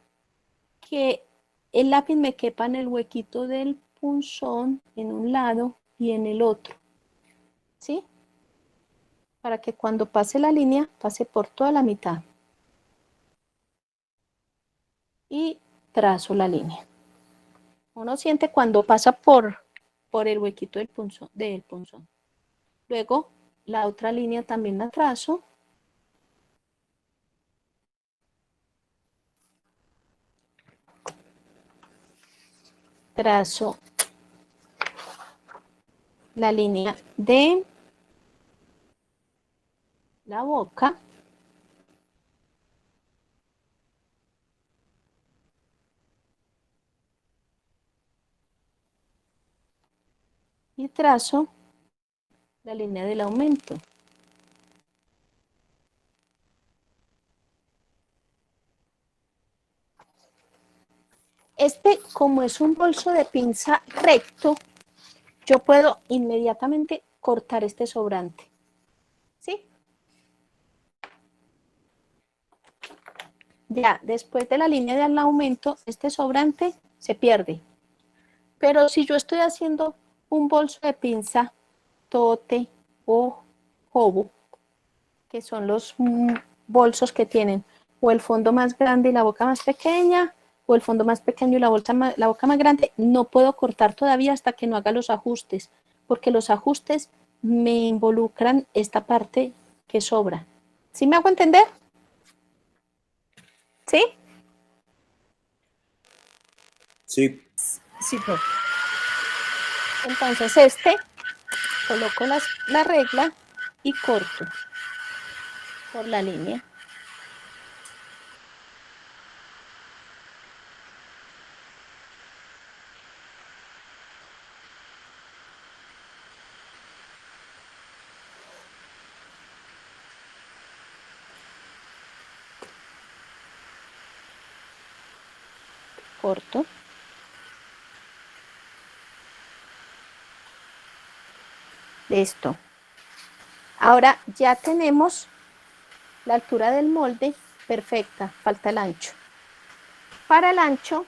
que el lápiz me quepa en el huequito del punzón, en un lado y en el otro. ¿Sí? Para que cuando pase la línea, pase por toda la mitad. Y trazo la línea. Uno siente cuando pasa por el huequito del punzón. Luego, la otra línea también la trazo. Trazo la línea de la boca. Y trazo la línea del aumento. Como es un bolso de pinza recto, yo puedo inmediatamente cortar este sobrante. ¿Sí? Ya, después de la línea del aumento, este sobrante se pierde. Pero si yo estoy haciendo un bolso de pinza tote o hobo, que son los bolsos que tienen o el fondo más grande y la boca más pequeña, o el fondo más pequeño y la boca más grande, no puedo cortar todavía hasta que no haga los ajustes, porque los ajustes me involucran esta parte que sobra. ¿Sí me hago entender? ¿Sí? Sí. Sí, profe. Entonces coloco la regla y corto por la línea. Corto. Listo. Ahora ya tenemos la altura del molde perfecta, falta el ancho. Para el ancho,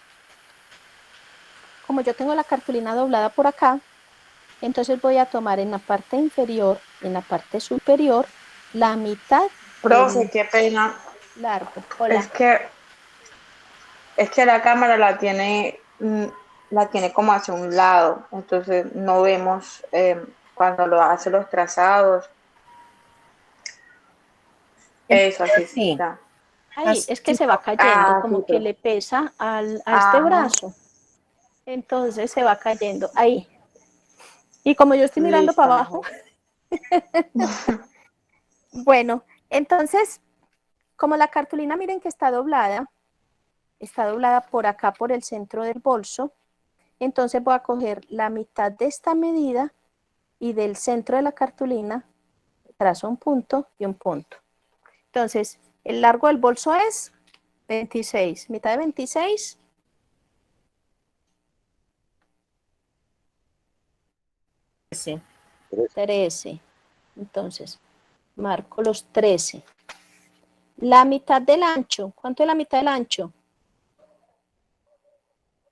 como yo tengo la cartulina doblada por acá, entonces voy a tomar en la parte inferior y en la parte superior la mitad Profe, qué pena. largo. Hola. Es que la cámara la tiene como hacia un lado, entonces no vemos cuando lo hace los trazados. Eso, así Sí. está. Ahí, es que se va cayendo, como sí, que le pesa a este brazo. Entonces se va cayendo. Ahí. Y como yo estoy mirando Listo, para abajo. Bueno, entonces, como la cartulina, miren que está doblada por acá, por el centro del bolso. Entonces voy a coger la mitad de esta medida y del centro de la cartulina, trazo un punto y un punto. Entonces, el largo del bolso es 26, mitad de 26. Sí. 13. Entonces, marco los 13. La mitad del ancho, ¿cuánto es la mitad del ancho?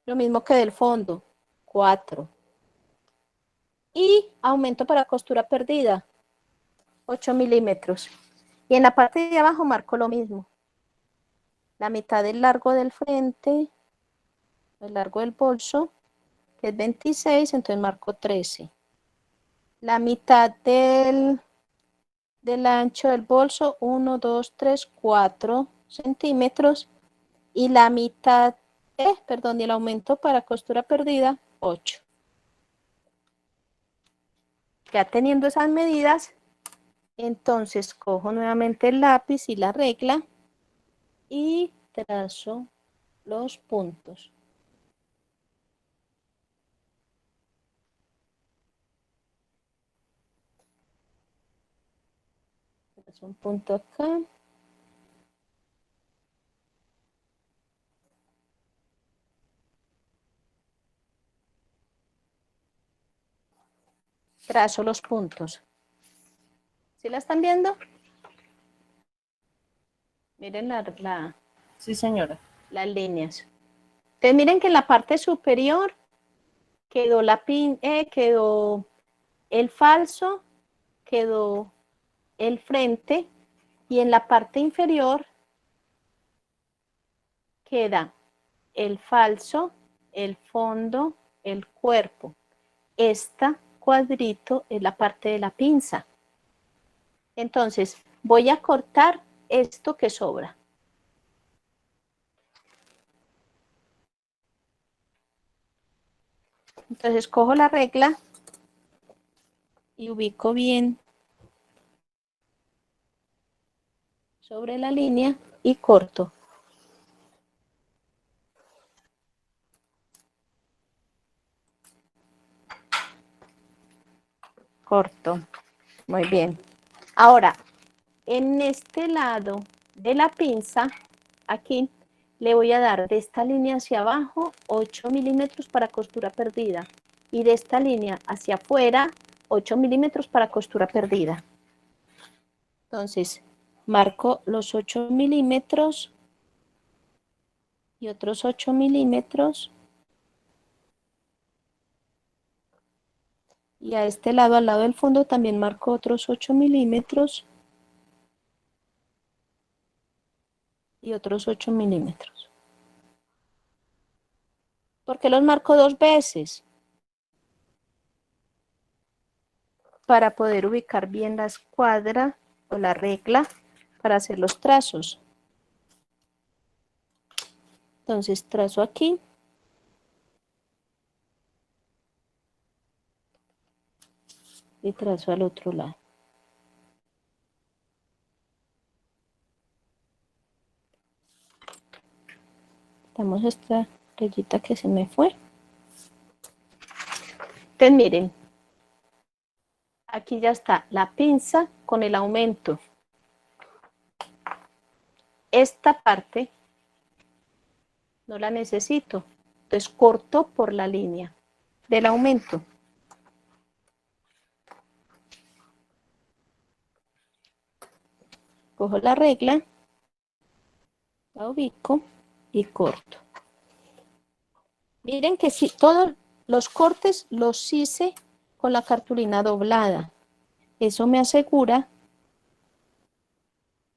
Lo mismo que del fondo, 4. Y aumento para costura perdida, 8 milímetros. Y en la parte de abajo marco lo mismo. La mitad del largo del frente, el largo del bolso, que es 26, entonces marco 13. La mitad del ancho del bolso, 1, 2, 3, 4 centímetros. Y la mitad, y el aumento para costura perdida, 8. Ya teniendo esas medidas, entonces cojo nuevamente el lápiz y la regla y trazo los puntos. Trazo un punto acá. Trazo los puntos. ¿Sí la están viendo? Miren Sí, señora. las líneas. Entonces miren que en la parte superior quedó quedó el falso, quedó el frente, y en la parte inferior queda el falso, el fondo, el cuerpo. Esta cuadrito es la parte de la pinza. Entonces voy a cortar esto que sobra. Entonces cojo la regla y ubico bien sobre la línea y corto. Corto. Muy bien. Ahora, en este lado de la pinza, aquí, le voy a dar de esta línea hacia abajo 8 milímetros para costura perdida. Y de esta línea hacia afuera 8 milímetros para costura perdida. Entonces, marco los 8 milímetros y otros 8 milímetros. Y a este lado, al lado del fondo, también marco otros 8 milímetros y otros 8 milímetros. ¿Por qué los marco 2 veces? Para poder ubicar bien la escuadra o la regla para hacer los trazos. Entonces trazo aquí. Y trazo al otro lado. Damos esta rayita que se me fue. Entonces miren, aquí ya está la pinza con el aumento. Esta parte no la necesito, entonces corto por la línea del aumento. Cojo la regla, la ubico y corto. Miren que sí, todos los cortes los hice con la cartulina doblada. Eso me asegura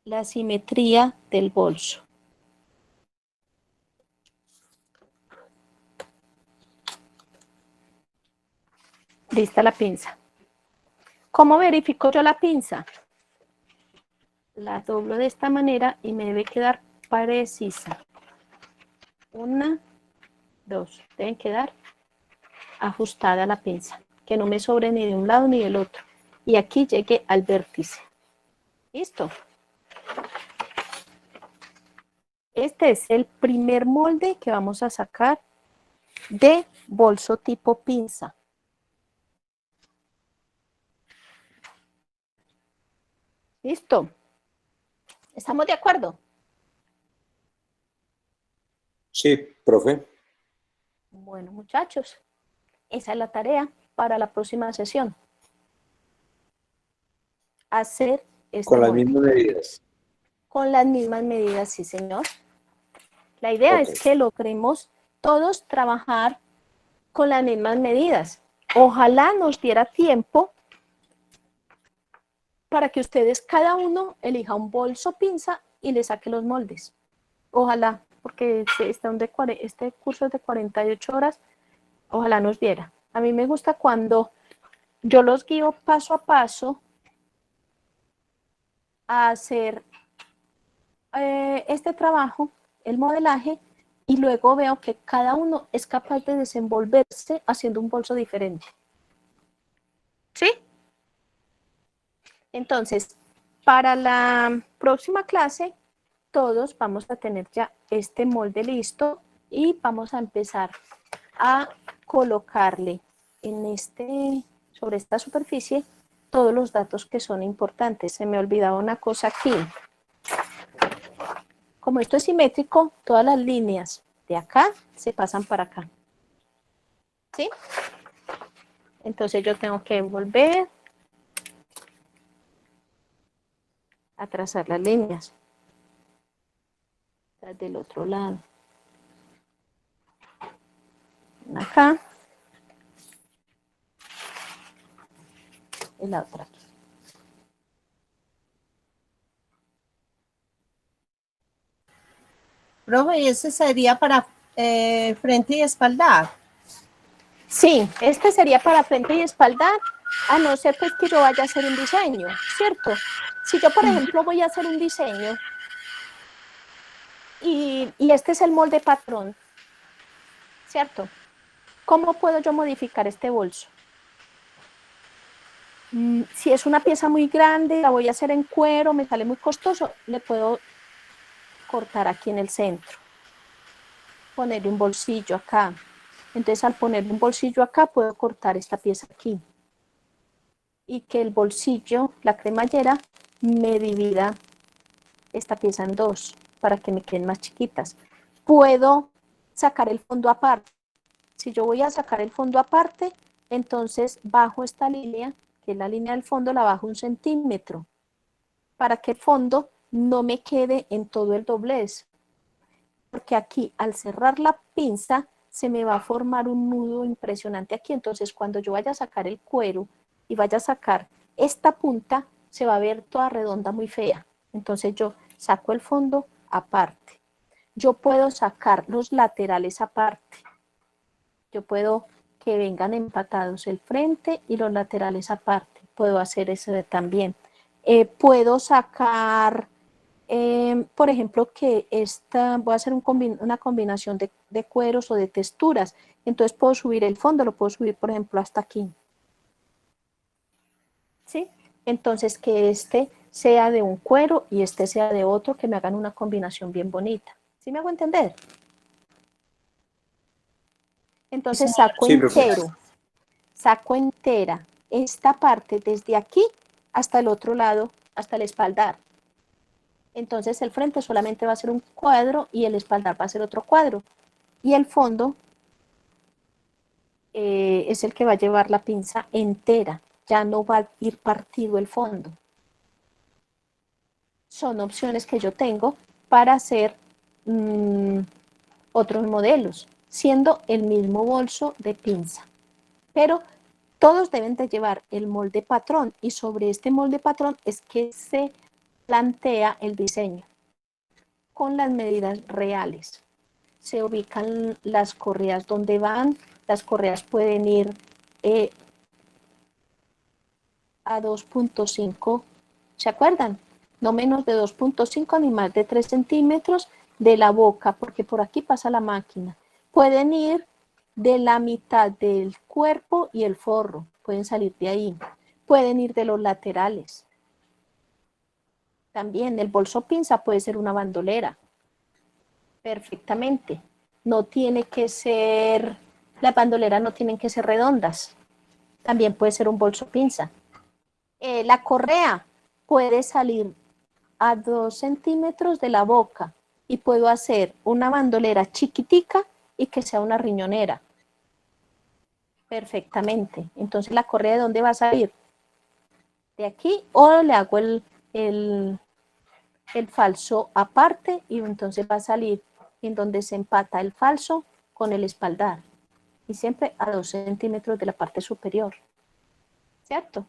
la simetría del bolso. Lista la pinza. ¿Cómo verifico yo la pinza? La doblo de esta manera y me debe quedar precisa. 1, 2. Deben quedar ajustada la pinza. Que no me sobre ni de un lado ni del otro. Y aquí llegue al vértice. ¿Listo? Este es el primer molde que vamos a sacar de bolso tipo pinza. ¿Listo? ¿Estamos de acuerdo? Sí, profe. Bueno, muchachos, esa es la tarea para la próxima sesión. Hacer este Con las molde. mismas medidas. Con las mismas medidas, sí, señor. La idea es que logremos todos trabajar con las mismas medidas. Ojalá nos diera tiempo para que ustedes cada uno elija un bolso pinza y le saque los moldes. Ojalá, porque este curso es de 48 horas, ojalá nos diera. A mí me gusta cuando yo los guío paso a paso a hacer este trabajo, el modelaje, y luego veo que cada uno es capaz de desenvolverse haciendo un bolso diferente. ¿Sí? Entonces, para la próxima clase, todos vamos a tener ya este molde listo y vamos a empezar a colocarle sobre esta superficie todos los datos que son importantes. Se me olvidaba una cosa aquí. Como esto es simétrico, todas las líneas de acá se pasan para acá. ¿Sí? Entonces yo tengo que volver a trazar las líneas del otro lado. Acá y la otra aquí. Profe, ¿y ese sería para frente y espaldar? Sí, este sería para frente y espaldar, a no ser pues que yo vaya a hacer un diseño, ¿cierto? Si yo, por ejemplo, voy a hacer un diseño y este es el molde patrón, ¿cierto? ¿Cómo puedo yo modificar este bolso? Si es una pieza muy grande, la voy a hacer en cuero, me sale muy costoso, le puedo cortar aquí en el centro, ponerle un bolsillo acá. Entonces, al ponerle un bolsillo acá, puedo cortar esta pieza aquí. Y que el bolsillo, la cremallera, me divida esta pieza en dos, para que me queden más chiquitas. Puedo sacar el fondo aparte. Si yo voy a sacar el fondo aparte, entonces bajo esta línea, que es la línea del fondo, la bajo 1 centímetro, para que el fondo no me quede en todo el doblez. Porque aquí, al cerrar la pinza, se me va a formar un nudo impresionante aquí. Entonces, cuando yo vaya a sacar el cuero y vaya a sacar esta punta, se va a ver toda redonda, muy fea. Entonces, yo saco el fondo aparte. Yo puedo sacar los laterales aparte. Yo puedo que vengan empatados el frente y los laterales aparte. Puedo hacer eso también. Puedo sacar, por ejemplo, que voy a hacer una combinación de cueros o de texturas. Entonces puedo subir el fondo, lo puedo subir, por ejemplo, hasta aquí. ¿Sí? Entonces que este sea de un cuero y este sea de otro, que me hagan una combinación bien bonita. ¿Sí me hago entender? Entonces saco entero, saco entera esta parte desde aquí hasta el otro lado, hasta el espaldar. Entonces el frente solamente va a ser un cuadro y el espaldar va a ser otro cuadro. Y el fondo es el que va a llevar la pinza entera, ya no va a ir partido el fondo. Son opciones que yo tengo para hacer otros modelos, siendo el mismo bolso de pinza. Pero todos deben de llevar el molde patrón y sobre este molde patrón es que se plantea el diseño con las medidas reales. Se ubican las correas donde van, las correas pueden ir a 2.5, ¿se acuerdan? No menos de 2.5 ni más de 3 centímetros de la boca, porque por aquí pasa la máquina. Pueden ir de la mitad del cuerpo y el forro, pueden salir de ahí. Pueden ir de los laterales. También el bolso pinza puede ser una bandolera, perfectamente. No tiene que ser, las bandoleras no tienen que ser redondas. También puede ser un bolso pinza. La correa puede salir a 2 centímetros de la boca y puedo hacer una bandolera chiquitica y que sea una riñonera. Perfectamente. Entonces, ¿la correa de dónde va a salir? De aquí, o le hago el falso aparte y entonces va a salir en donde se empata el falso con el espaldar. Y siempre a 2 centímetros de la parte superior. ¿Cierto?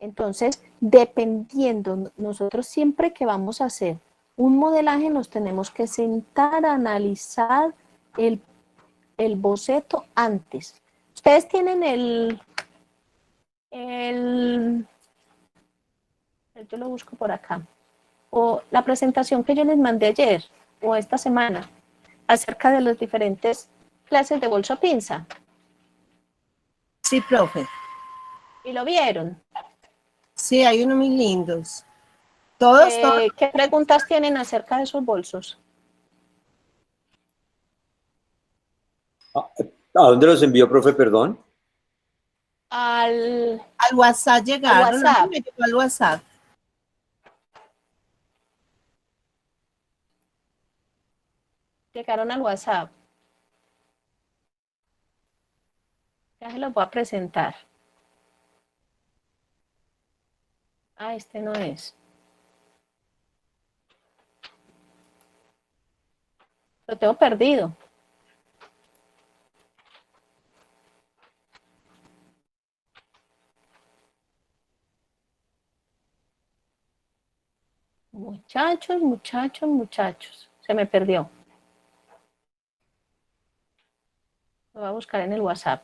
Entonces, dependiendo, nosotros siempre que vamos a hacer un modelaje nos tenemos que sentar a analizar el boceto antes. Ustedes tienen yo lo busco por acá, o la presentación que yo les mandé ayer o esta semana acerca de las diferentes clases de bolso pinza. Sí, profe. ¿Y lo vieron? Sí, hay unos muy lindos. Todos. ¿Qué preguntas tienen acerca de esos bolsos? ¿A dónde los envió, profe, perdón? Al WhatsApp llegaron. Al WhatsApp. Me llegó al WhatsApp. Llegaron al WhatsApp. Ya se los voy a presentar. Ah, este no es. Lo tengo perdido. Muchachos. Se me perdió. Lo voy a buscar en el WhatsApp.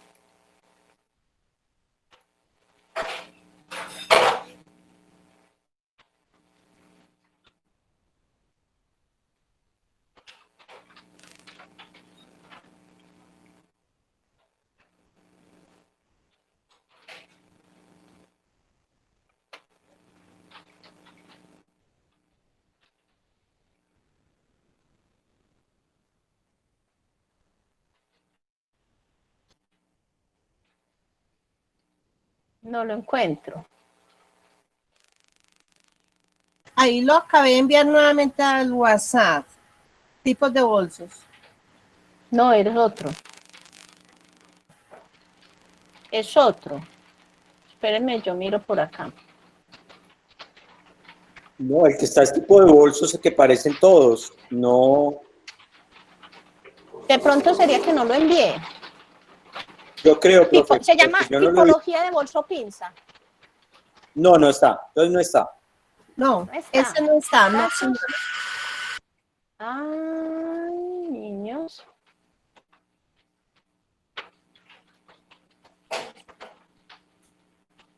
No lo encuentro. Ahí lo acabé de enviar nuevamente al WhatsApp. Tipos de bolsos. No, eres otro. Es otro. Espérenme, yo miro por acá. No, el que está es tipo de bolsos que parecen todos. No, De pronto sería que no lo envié. yo creo, profe. Se llama yo no lo vi. tipología de bolso pinza. No, no está. Entonces no está. No, No está. ese no está. No, señor. Ay, niños.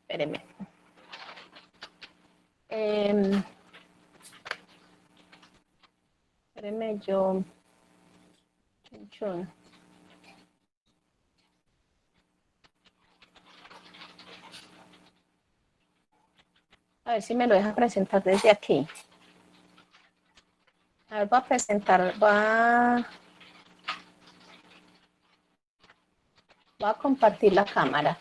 Espérenme. Espérenme, yo. A ver si me lo deja presentar desde aquí. A ver, voy a presentar, voy a compartir la cámara.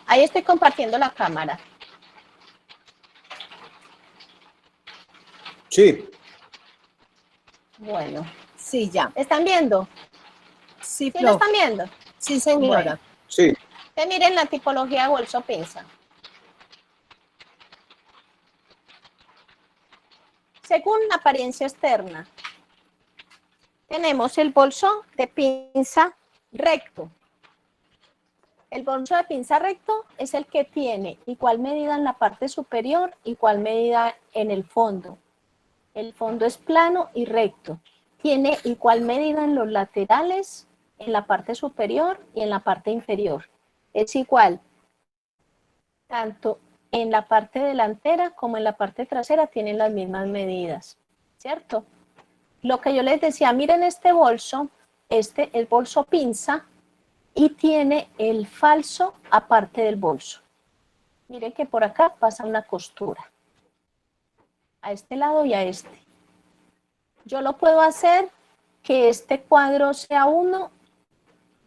Ahí estoy compartiendo la cámara. Sí. Bueno. Sí, ya. ¿Están viendo? Sí, ¿Sí lo están viendo? Sí, señora. Bueno. Sí. Miren la tipología de bolso pinza. Según la apariencia externa, tenemos el bolso de pinza recto. El bolso de pinza recto es el que tiene igual medida en la parte superior, igual medida en el fondo. El fondo es plano y recto. Tiene igual medida en los laterales, en la parte superior y en la parte inferior. Es igual, tanto en la parte delantera como en la parte trasera tienen las mismas medidas, ¿cierto? Lo que yo les decía, miren este bolso, este es bolso pinza y tiene el falso aparte del bolso. Miren que por acá pasa una costura, a este lado y a este. Yo lo puedo hacer que este cuadro sea uno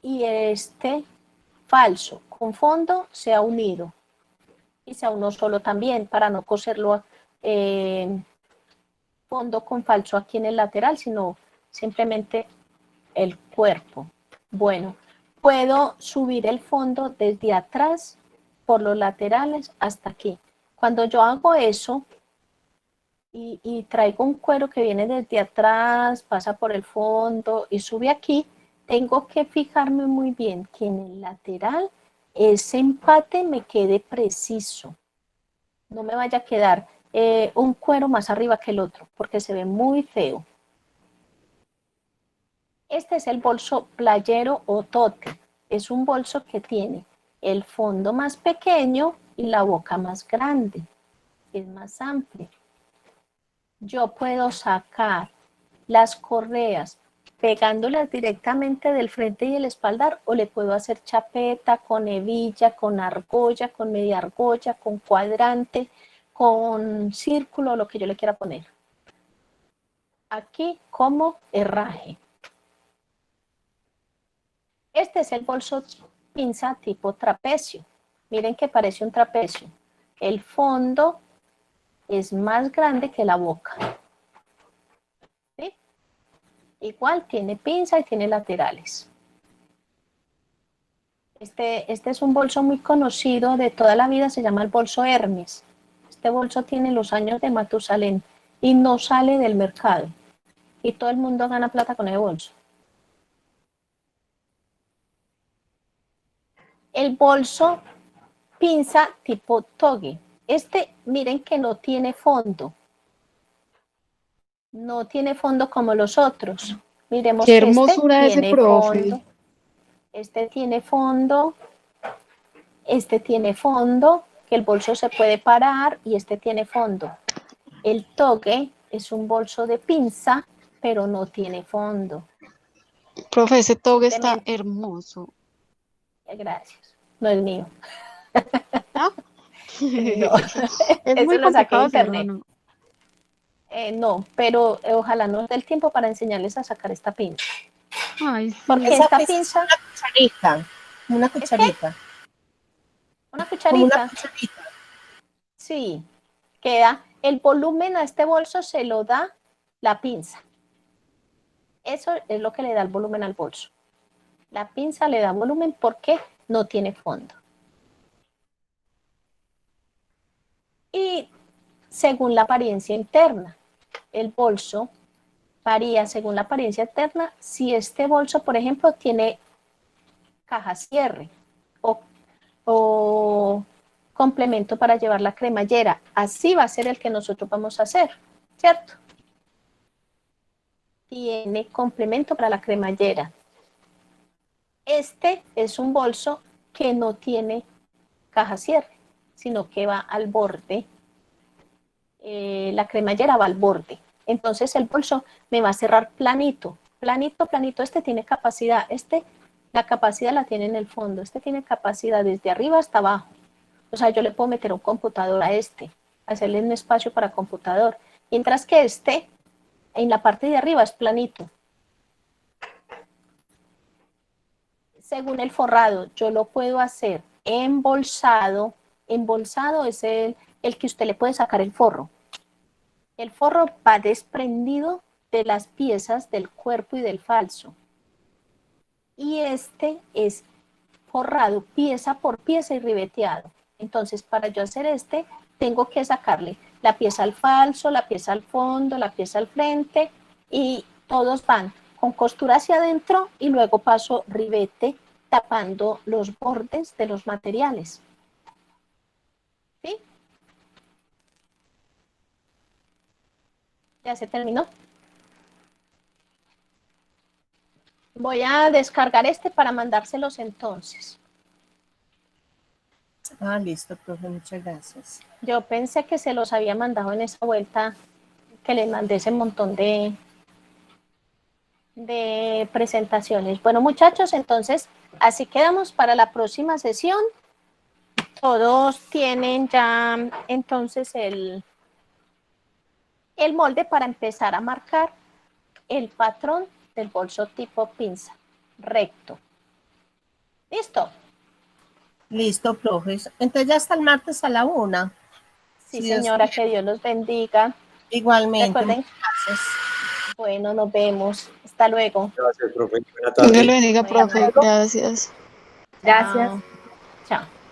y este falso con fondo sea unido y sea uno solo también para no coserlo fondo con falso aquí en el lateral, sino simplemente el cuerpo. Bueno, puedo subir el fondo desde atrás por los laterales hasta aquí Cuando yo hago eso y traigo un cuero que viene desde atrás, pasa por el fondo y sube aquí, tengo que fijarme muy bien que en el lateral ese empate me quede preciso. No me vaya a quedar un cuero más arriba que el otro, porque se ve muy feo. Este es el bolso playero o tote. Es un bolso que tiene el fondo más pequeño y la boca más grande. Es más amplio. Yo puedo sacar las correas pegándolas directamente del frente y el espaldar, o le puedo hacer chapeta con hebilla, con argolla, con media argolla, con cuadrante, con círculo, lo que yo le quiera poner. Aquí como herraje. Este es el bolso pinza tipo trapecio. Miren que parece un trapecio. El fondo es más grande que la boca. ¿Sí? Igual tiene pinza y tiene laterales. Este es un bolso muy conocido de toda la vida, se llama el bolso Hermes. Este bolso tiene los años de Matusalén y no sale del mercado. Y todo el mundo gana plata con ese bolso. El bolso pinza tipo togue. Este, miren que no tiene fondo. No tiene fondo como los otros. Miremos Qué que hermosura ese tiene profe. fondo. Este tiene fondo. Este tiene fondo, que el bolso se puede parar, y este tiene fondo. El togue es un bolso de pinza, pero no tiene fondo. Profe, ese toque está Simplemente- hermoso. Gracias. No es mío. ¿Ah? No. Es Eso muy lo saqué de complicado hacerlo, internet. ¿no? No, pero ojalá nos dé el tiempo para enseñarles a sacar esta pinza. Ay, sí. Porque Esa esta pinza pinza, Una cucharita. una Como una cucharita, cucharita. sí, queda, el volumen a este bolso se lo da la pinza. Eso es lo que le da el volumen al bolso. La pinza le da volumen porque no tiene fondo. Y según la apariencia interna, el bolso varía según la apariencia interna. Si este bolso, por ejemplo, tiene caja cierre o complemento para llevar la cremallera, así va a ser el que nosotros vamos a hacer, ¿cierto? Tiene complemento para la cremallera. Este es un bolso que no tiene caja cierre, sino que va al borde. La cremallera va al borde. Entonces el bolso me va a cerrar planito, planito, planito. Este tiene capacidad, la capacidad la tiene en el fondo. Este tiene capacidad desde arriba hasta abajo. O sea, yo le puedo meter un computador a este, hacerle un espacio para computador. Mientras que este, en la parte de arriba es planito. Según el forrado, yo lo puedo hacer embolsado. Embolsado es el que usted le puede sacar el forro. El forro va desprendido de las piezas del cuerpo y del falso. Y este es forrado pieza por pieza y ribeteado. Entonces, para yo hacer este, tengo que sacarle la pieza al falso, la pieza al fondo, la pieza al frente, y todos van con costura hacia adentro y luego paso ribete tapando los bordes de los materiales. ¿Sí? ¿Ya se terminó? Voy a descargar este para mandárselos entonces. Ah, listo, profe, muchas gracias. Yo pensé que se los había mandado en esa vuelta que les mandé ese montón de presentaciones. Bueno, muchachos, entonces así quedamos para la próxima sesión. Todos tienen ya entonces el molde para empezar a marcar el patrón del bolso tipo pinza, recto. ¿Listo? Listo, profe. Entonces ya hasta el martes a la 1. Sí, Sí, Dios señora, quiere. que Dios los bendiga. Igualmente. Recuerden. Gracias. Bueno, nos vemos. Hasta luego. Gracias, profe. Buena Dios tarde. le bendiga, Bueno. profe. Gracias. Gracias. Chao.